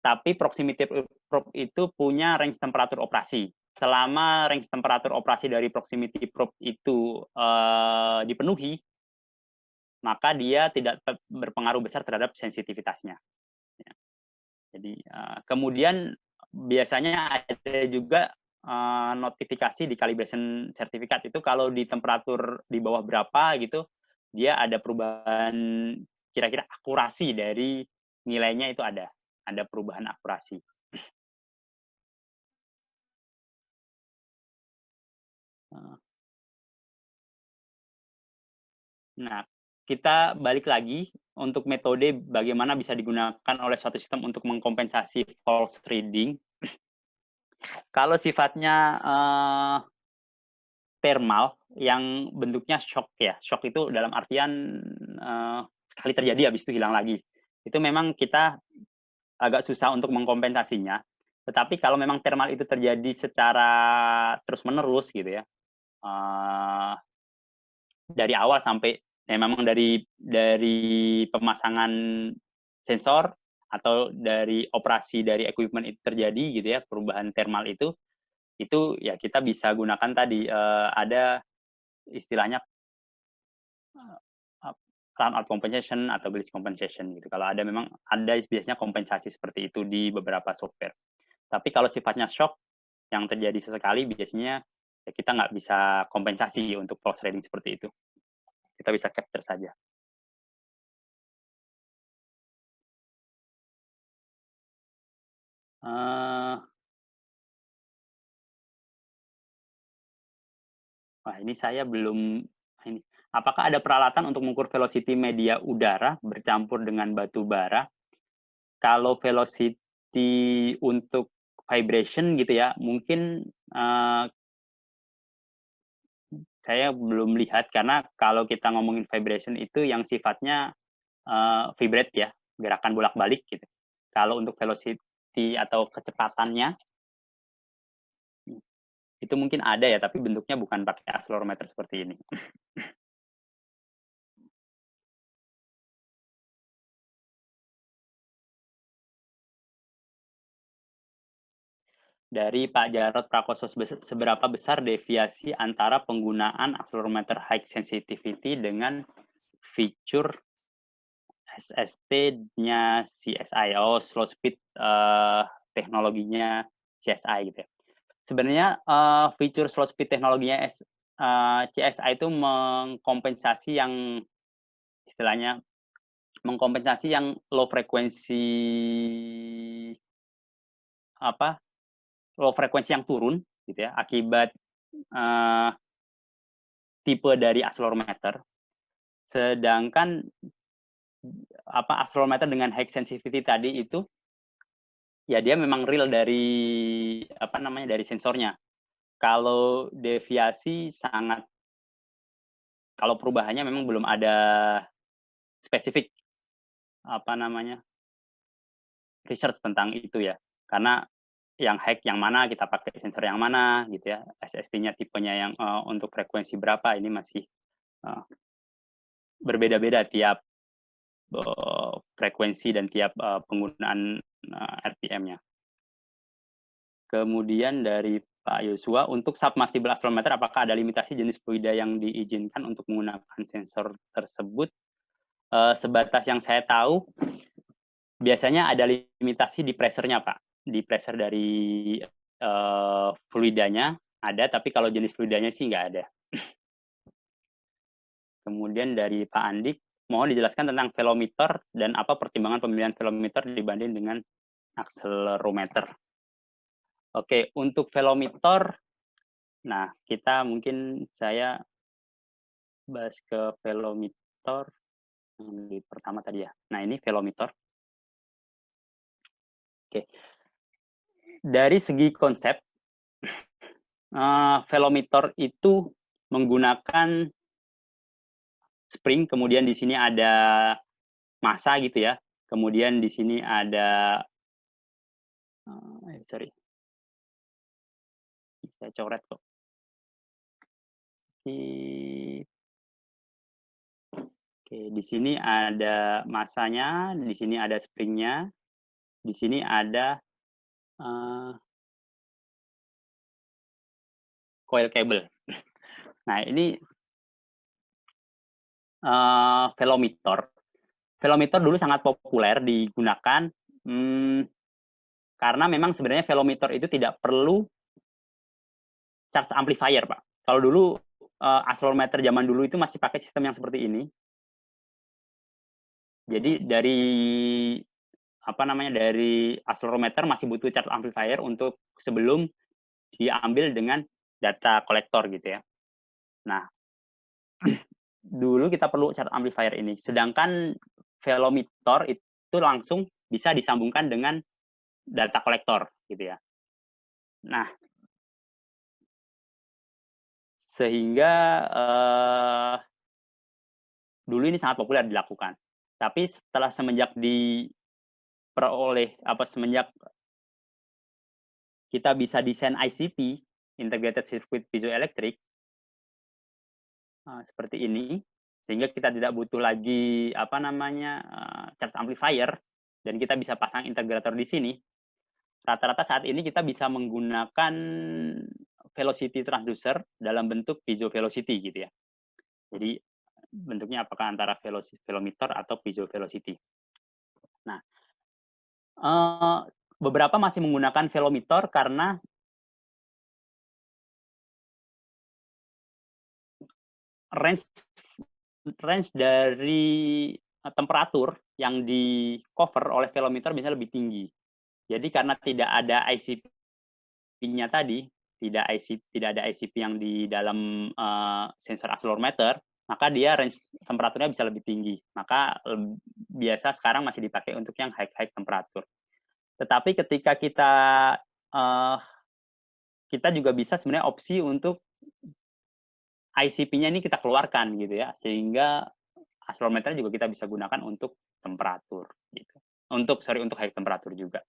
Tapi proximity probe itu punya range temperatur operasi. Selama range temperatur operasi dari proximity probe itu dipenuhi, maka dia tidak berpengaruh besar terhadap sensitivitasnya. Ya. Jadi kemudian biasanya ada juga notifikasi di calibration certificate itu kalau di temperatur di bawah berapa gitu, dia ada perubahan kira-kira akurasi dari nilainya itu ada perubahan akurasi. Nah, kita balik lagi untuk metode bagaimana bisa digunakan oleh suatu sistem untuk mengkompensasi false reading. Kalau sifatnya thermal yang bentuknya shock ya, shock itu dalam artian sekali terjadi habis itu hilang lagi. Itu memang kita agak susah untuk mengkompensasinya. Tetapi kalau memang thermal itu terjadi secara terus-menerus gitu ya, dari awal sampai memang dari pemasangan sensor atau dari operasi dari equipment itu terjadi gitu ya, perubahan thermal itu ya kita bisa gunakan tadi ada istilahnya run out compensation atau glitch compensation gitu. Kalau memang ada biasanya kompensasi seperti itu di beberapa software. Tapi kalau sifatnya shock yang terjadi sesekali biasanya ya kita nggak bisa kompensasi untuk false reading seperti itu. Kita bisa capture saja. Wah, ini saya belum ini. Apakah ada peralatan untuk mengukur velocity media udara bercampur dengan batu bara? Kalau velocity untuk vibration gitu ya, mungkin saya belum lihat karena kalau kita ngomongin vibration itu yang sifatnya vibrate ya, gerakan bolak-balik gitu. Kalau untuk velocity atau kecepatannya itu mungkin ada ya, tapi bentuknya bukan pakai accelerometer seperti ini. Dari Pak Jarod Prakoso, seberapa besar deviasi antara penggunaan accelerometer high sensitivity dengan fitur SST-nya CSI, slow speed teknologinya CSI gitu ya. Sebenarnya fitur slow speed teknologinya CSI itu mengkompensasi yang istilahnya mengkompensasi yang low frekuensi low frekuensi yang turun gitu ya akibat tipe dari accelerometer. Sedangkan accelerometer dengan high sensitivity tadi itu ya dia memang real dari dari sensornya. Kalau deviasi sangat kalau perubahannya memang belum ada spesifik apa namanya research tentang itu ya. Karena yang hack yang mana, kita pakai sensor yang mana gitu ya. SST-nya tipenya yang untuk frekuensi berapa ini masih berbeda-beda tiap frekuensi dan tiap penggunaan RPM-nya. Kemudian dari Pak Yosua, untuk submersible accelerometer apakah ada limitasi jenis fluida yang diizinkan untuk menggunakan sensor tersebut? Sebatas yang saya tahu, biasanya ada limitasi di pressure-nya, Pak. Di pressure dari fluidanya ada, tapi kalau jenis fluidanya sih nggak ada. Kemudian dari Pak Andik, mohon dijelaskan tentang velometer dan apa pertimbangan pemilihan velometer dibanding dengan accelerometer. Oke, untuk velometer, nah kita mungkin saya bahas ke velometer yang di pertama tadi ya. Nah ini velometer. Oke, dari segi konsep, velometer itu menggunakan spring, kemudian di sini ada massa gitu ya, kemudian di sini ada, sorry, saya coret kok. Oke, di sini ada massanya, di sini ada springnya, di sini ada coil cable. Nah ini velometer. Velometer dulu sangat populer digunakan karena memang sebenarnya velometer itu tidak perlu charge amplifier, Pak. Kalau dulu accelerometer zaman dulu itu masih pakai sistem yang seperti ini. Jadi dari apa namanya dari accelerometer masih butuh charge amplifier untuk sebelum diambil dengan data kolektor gitu ya. Nah, dulu kita perlu charge amplifier ini. Sedangkan velometer itu langsung bisa disambungkan dengan data kolektor gitu ya. Nah, sehingga dulu ini sangat populer dilakukan. Tapi setelah semenjak semenjak kita bisa desain ICP, Integrated Circuit Piezoelectric, seperti ini, sehingga kita tidak butuh lagi charge amplifier, dan kita bisa pasang integrator di sini. Rata-rata saat ini kita bisa menggunakan velocity transducer dalam bentuk piezo velocity gitu ya. Jadi bentuknya apakah antara velometer atau piezo velocity. Nah, beberapa masih menggunakan velometer karena range dari temperatur yang di cover oleh velometer bisa lebih tinggi. Jadi karena tidak ada ICP-nya tadi, tidak ada ICP yang di dalam sensor accelerometer, maka dia range temperaturnya bisa lebih tinggi. Maka biasa sekarang masih dipakai untuk yang high temperatur. Tetapi ketika kita juga bisa sebenarnya opsi untuk ICP-nya ini kita keluarkan gitu ya, sehingga accelerometer juga kita bisa gunakan untuk temperatur gitu. Untuk high temperatur juga.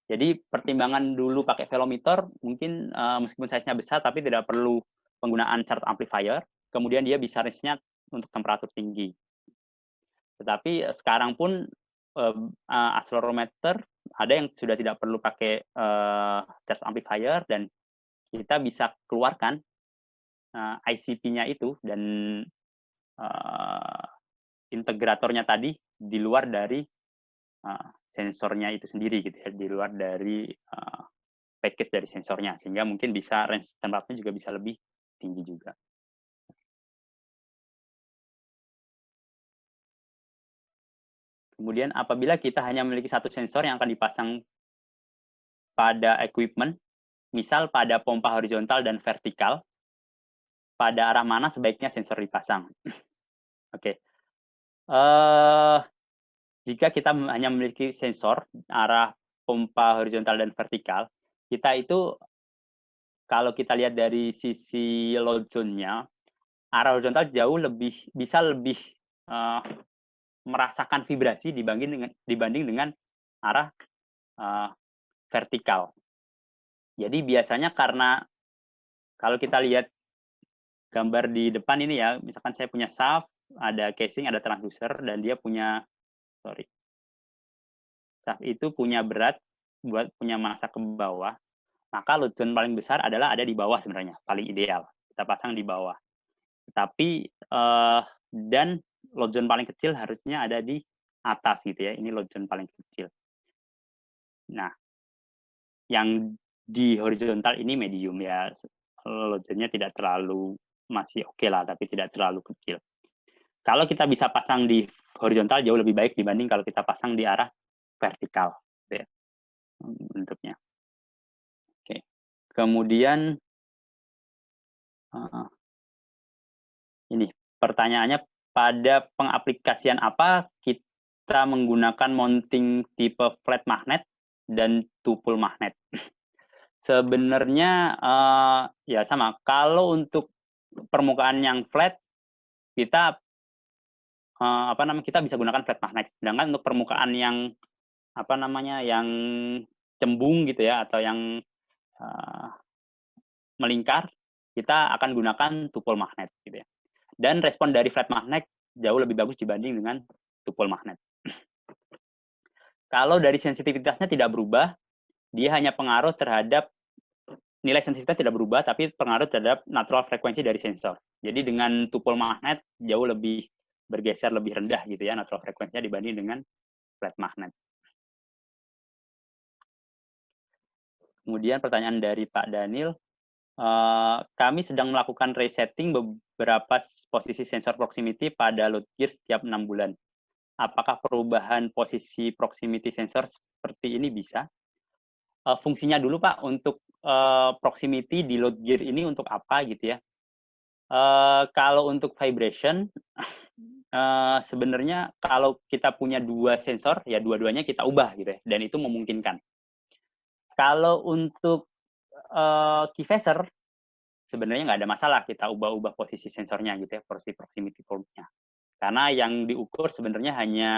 Jadi pertimbangan dulu pakai velometer mungkin meskipun size-nya besar tapi tidak perlu penggunaan charge amplifier, kemudian dia bisa range-nya untuk temperatur tinggi. Tetapi sekarang pun accelerometer ada yang sudah tidak perlu pakai charge amplifier dan kita bisa keluarkan ICP-nya itu dan integratornya tadi di luar dari sensornya itu sendiri gitu ya, di luar dari package dari sensornya, sehingga mungkin bisa range temperaturnya juga bisa lebih tinggi juga. Kemudian apabila kita hanya memiliki satu sensor yang akan dipasang pada equipment, misal pada pompa horizontal dan vertikal, pada arah mana sebaiknya sensor dipasang? Oke. Jika kita hanya memiliki sensor arah pompa horizontal dan vertikal, kita itu kalau kita lihat dari sisi load zone-nya, arah horizontal jauh bisa lebih merasakan vibrasi dibanding dengan arah vertikal. Jadi biasanya karena kalau kita lihat gambar di depan ini ya, misalkan saya punya shaft, ada casing, ada transducer, dan dia punya shaft itu punya berat punya massa ke bawah, maka load zone paling besar adalah ada di bawah sebenarnya, paling ideal. Kita pasang di bawah. Tapi dan load zone paling kecil harusnya ada di atas gitu ya. Ini load zone paling kecil. Nah, yang di horizontal ini medium ya. Load zone-nya tidak terlalu, masih oke lah, tapi tidak terlalu kecil. Kalau kita bisa pasang di horizontal jauh lebih baik dibanding kalau kita pasang di arah vertikal gitu ya, bentuknya. Oke. Kemudian ini pertanyaannya, pada pengaplikasian apa kita menggunakan mounting tipe flat magnet dan tupul magnet? Sebenarnya ya sama. Kalau untuk permukaan yang flat, kita kita bisa gunakan flat magnet. Sedangkan untuk permukaan yang yang cembung gitu ya, atau yang melingkar, kita akan gunakan tupul magnet gitu ya. Dan respon dari flat magnet jauh lebih bagus dibanding dengan tupul magnet. Kalau dari sensitivitasnya tidak berubah, dia hanya pengaruh terhadap nilai sensitivitas tidak berubah, tapi pengaruh terhadap natural frekuensi dari sensor. Jadi dengan tupul magnet jauh lebih bergeser lebih rendah gitu ya natural frekuensinya dibanding dengan flat magnet. Kemudian pertanyaan dari Pak Daniel, kami sedang melakukan resetting beberapa posisi sensor proximity pada load gear setiap 6 bulan. Apakah perubahan posisi proximity sensor seperti ini bisa? Fungsinya dulu Pak, untuk proximity di load gear ini untuk apa gitu ya? Kalau untuk vibration, sebenarnya kalau kita punya 2 sensor, ya dua-duanya kita ubah gitu ya, dan itu memungkinkan. Kalau untuk key phaser, sebenarnya nggak ada masalah kita ubah-ubah posisi sensornya gitu ya, posisi proximity probe-nya. Karena yang diukur sebenarnya hanya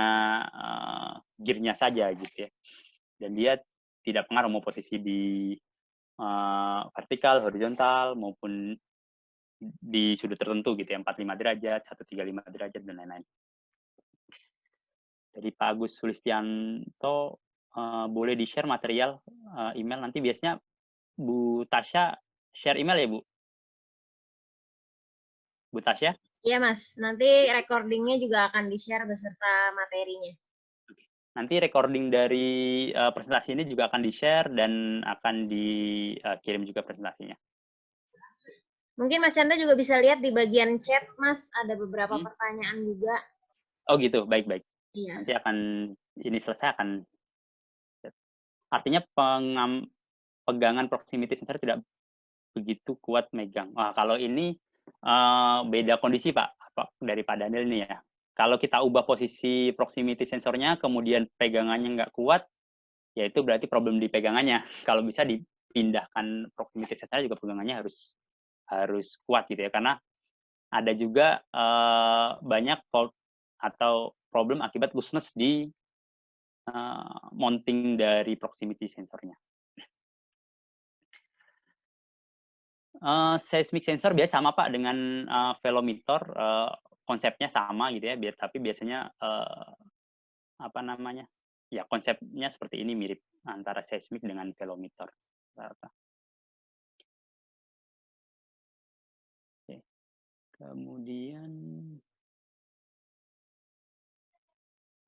gear-nya saja gitu ya. Dan dia tidak pengaruh mau posisi di vertikal, horizontal, maupun di sudut tertentu gitu ya, 45 derajat, 135 derajat, dan lain-lain. Dari Pak Agus Sulistianto, boleh di-share material email, nanti biasanya Bu Tasya share email ya Bu? Bu Tasya? Iya Mas, nanti recordingnya juga akan di-share beserta materinya. Nanti recording dari presentasi ini juga akan di-share dan akan dikirim juga presentasinya. Mungkin Mas Chandra juga bisa lihat di bagian chat, Mas, ada beberapa pertanyaan juga. Oh gitu, baik-baik. Iya. Nanti ini selesai akan, artinya pegangan proximity sensor tidak begitu kuat megang. Wah, kalau ini beda kondisi Pak, dari Pak Daniel ini ya. Kalau kita ubah posisi proximity sensornya, kemudian pegangannya nggak kuat, ya itu berarti problem di pegangannya. Kalau bisa dipindahkan proximity sensornya juga pegangannya harus kuat gitu ya, karena ada juga banyak fault atau problem akibat looseness di mounting dari proximity sensornya. Seismic sensor biasa sama Pak dengan velometer, konsepnya sama gitu ya, tapi biasanya ya konsepnya seperti ini, mirip antara seismik dengan velometer. Oke. Kemudian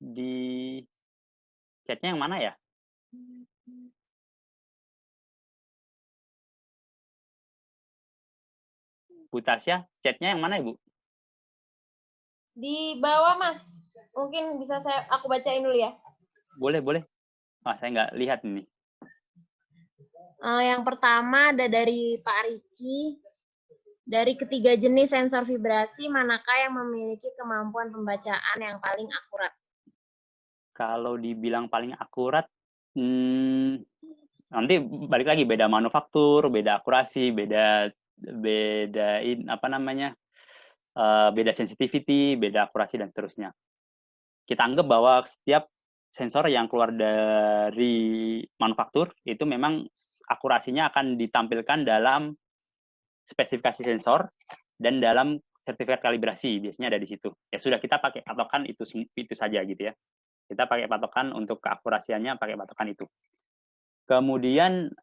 di chatnya yang mana ya? Bu Tasya, chatnya yang mana Ibu? Di bawah Mas, mungkin bisa aku bacain dulu ya. Boleh, boleh. Wah, saya nggak lihat ini. Yang pertama ada dari Pak Riki. Dari ketiga jenis sensor vibrasi, manakah yang memiliki kemampuan pembacaan yang paling akurat? Kalau dibilang paling akurat, nanti balik lagi, beda manufaktur, beda akurasi, beda beda sensitivity, beda akurasi, dan seterusnya. Kita anggap bahwa setiap sensor yang keluar dari manufaktur itu memang akurasinya akan ditampilkan dalam spesifikasi sensor dan dalam sertifikat kalibrasi, biasanya ada di situ. Ya sudah, kita pakai patokan itu saja gitu ya. Kita pakai patokan untuk keakurasiannya, pakai patokan itu. Kemudian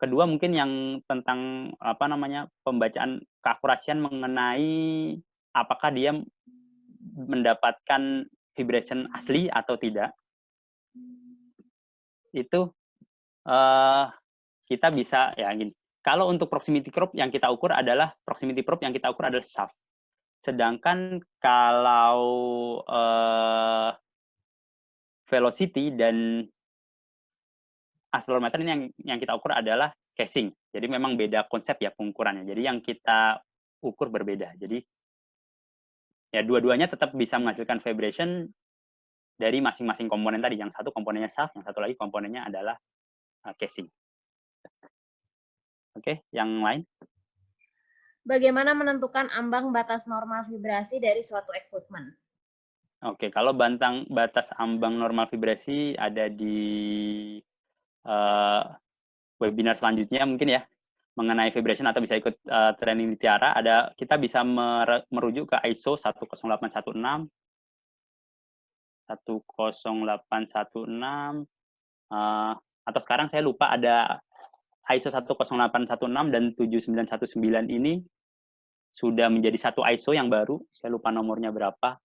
kedua mungkin yang tentang pembacaan keakurasian mengenai apakah dia mendapatkan vibration asli atau tidak. Itu kita bisa ya gini. Kalau untuk proximity probe yang kita ukur adalah shaft. Sedangkan kalau velocity dan accelerometer ini yang kita ukur adalah casing. Jadi memang beda konsep ya pengukurannya. Jadi yang kita ukur berbeda. Jadi ya dua-duanya tetap bisa menghasilkan vibration dari masing-masing komponen tadi. Yang satu komponennya shaft, yang satu lagi komponennya adalah casing. Oke, yang lain? Bagaimana menentukan ambang batas normal vibrasi dari suatu equipment? Oke, kalau batas ambang normal vibrasi ada di webinar selanjutnya mungkin ya, mengenai vibration, atau bisa ikut training di Tiara. Kita bisa merujuk ke ISO 10816, 10816, atau sekarang saya lupa ada ISO 10816 dan 7919 ini sudah menjadi satu ISO yang baru, saya lupa nomornya berapa.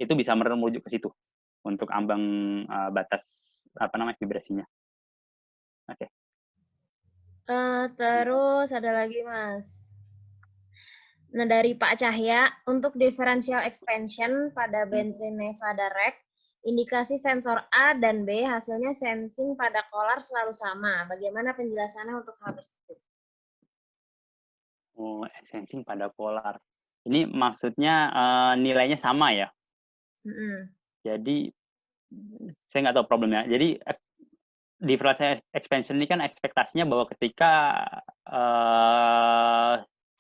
Itu bisa merujuk ke situ untuk ambang batas vibrasinya. Oke. Terus ada lagi, Mas. Nah, dari Pak Cahya, untuk differential expansion pada bensin Nevada Rec, indikasi sensor A dan B hasilnya sensing pada kolar selalu sama. Bagaimana penjelasannya untuk hal tersebut? Oh, sensing pada kolar. Ini maksudnya nilainya sama ya? Jadi saya nggak tahu problemnya. Jadi differential expansion ini kan ekspektasinya bahwa ketika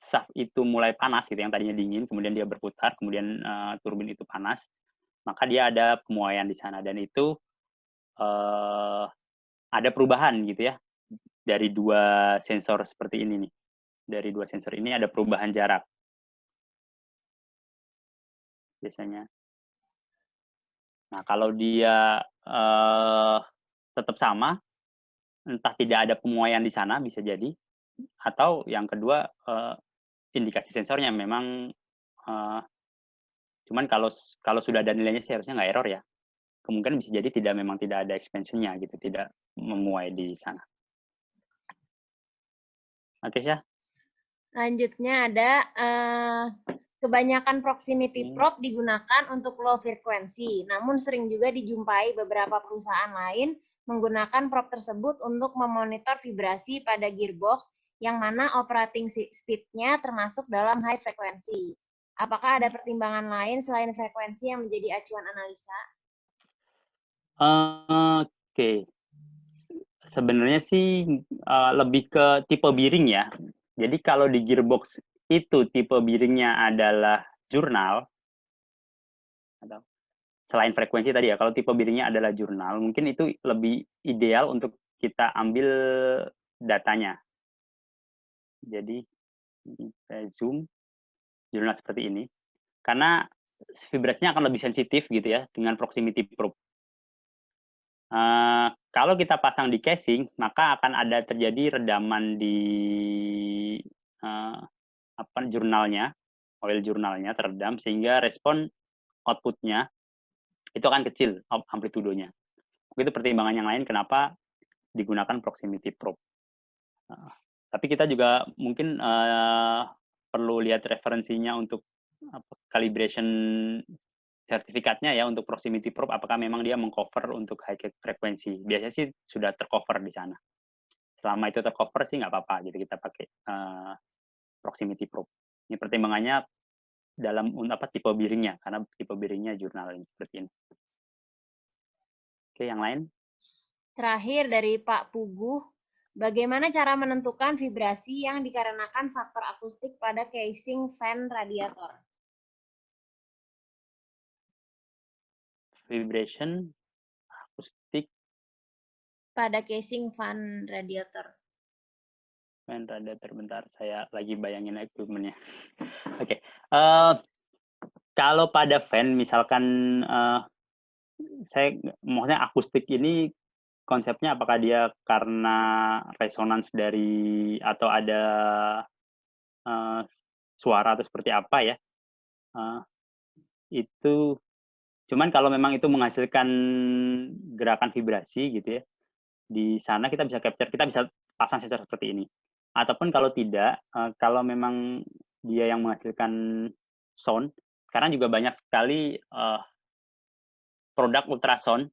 shaft itu mulai panas gitu, yang tadinya dingin, kemudian dia berputar, kemudian turbin itu panas, maka dia ada pemuaian di sana, dan itu ada perubahan gitu ya dari dua sensor seperti ini nih. Dari dua sensor ini ada perubahan jarak biasanya. Nah, kalau dia tetap sama, entah tidak ada pemuaian di sana, bisa jadi, atau yang kedua indikasi sensornya memang cuman kalau sudah ada nilainya sih harusnya nggak error ya. Kemungkinan bisa jadi memang tidak ada expansion-nya gitu, tidak memuai di sana. Oke, Syah? Lanjutnya ada kebanyakan proximity probe digunakan untuk low frekuensi, namun sering juga dijumpai beberapa perusahaan lain menggunakan probe tersebut untuk memonitor vibrasi pada gearbox yang mana operating speed-nya termasuk dalam high frekuensi. Apakah ada pertimbangan lain selain frekuensi yang menjadi acuan analisa? Oke. Sebenarnya sih lebih ke tipe bearing ya. Jadi kalau di gearbox itu tipe bearingnya adalah jurnal, atau selain frekuensi tadi ya, kalau tipe bearingnya adalah jurnal, mungkin itu lebih ideal untuk kita ambil datanya. Jadi saya zoom jurnal seperti ini, karena vibrasinya akan lebih sensitif gitu ya dengan proximity probe. Kalau kita pasang di casing, maka akan ada terjadi redaman di jurnalnya, oil jurnalnya teredam, sehingga respon output-nya itu akan kecil amplitudonya. Itu pertimbangan yang lain kenapa digunakan proximity probe. Tapi kita juga mungkin perlu lihat referensinya untuk calibration sertifikatnya ya untuk proximity probe, apakah memang dia mengcover untuk high frekuensi. Biasanya sih sudah tercover di sana. Selama itu tercover sih nggak apa-apa, jadi kita pakai proximity probe. Ini pertimbangannya dalam tipe bearingnya, karena tipe bearingnya jurnal seperti ini. Oke, yang lain? Terakhir dari Pak Puguh, Bagaimana cara menentukan vibrasi yang dikarenakan faktor akustik pada casing fan radiator? Vibration, akustik, Pada casing fan radiator. fan radiator. Bentar, saya lagi bayangin equipment-nya. Oke. Kalau pada fan, misalkan saya maksudnya akustik ini konsepnya apakah dia karena resonans dari atau ada uh, suara atau seperti apa ya? Uh, itu cuman kalau memang itu menghasilkan gerakan vibrasi gitu ya, di sana kita bisa capture, kita bisa pasang sensor seperti ini. Ataupun kalau tidak, kalau memang dia yang menghasilkan sound, sekarang juga banyak sekali produk ultrasound.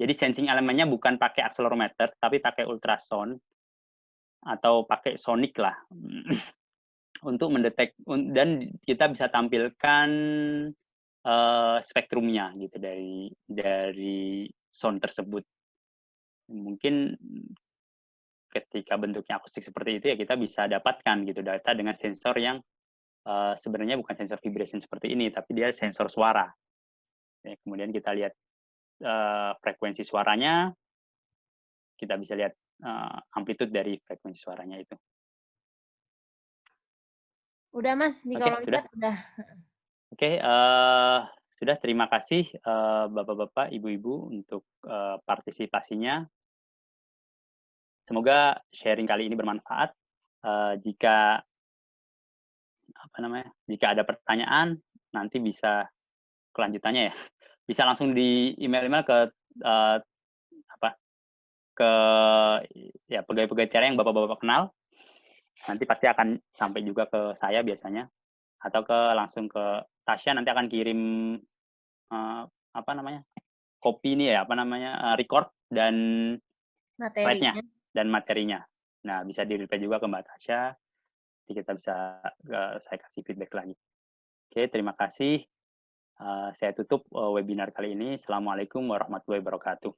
Jadi sensing elemennya bukan pakai accelerometer, tapi pakai ultrasound atau pakai sonic lah untuk mendetek dan kita bisa tampilkan spektrumnya gitu dari sound tersebut. Mungkin ketika bentuknya akustik seperti itu ya kita bisa dapatkan gitu data dengan sensor yang sebenarnya bukan sensor vibration seperti ini, tapi dia sensor suara. Ya, kemudian kita lihat frekuensi suaranya, kita bisa lihat amplitude dari frekuensi suaranya itu. Udah Mas, di Oke, kolom sudah. chat udah. Oke, sudah. Terima kasih Bapak-bapak, Ibu-ibu untuk partisipasinya. Semoga sharing kali ini bermanfaat. Jika jika ada pertanyaan nanti bisa kelanjutannya ya. Bisa langsung di email ke ke ya pegawai-pegawai TIARA yang Bapak-bapak kenal. Nanti pasti akan sampai juga ke saya biasanya atau langsung ke Tasya, nanti akan kirim kopi ini ya record dan slide-nya Materinya. dan materinya. Nah, bisa di-reply juga ke Mbak Tasya, nanti kita bisa saya kasih feedback lagi. Oke, terima kasih. Saya tutup webinar kali ini. Assalamualaikum warahmatullahi wabarakatuh.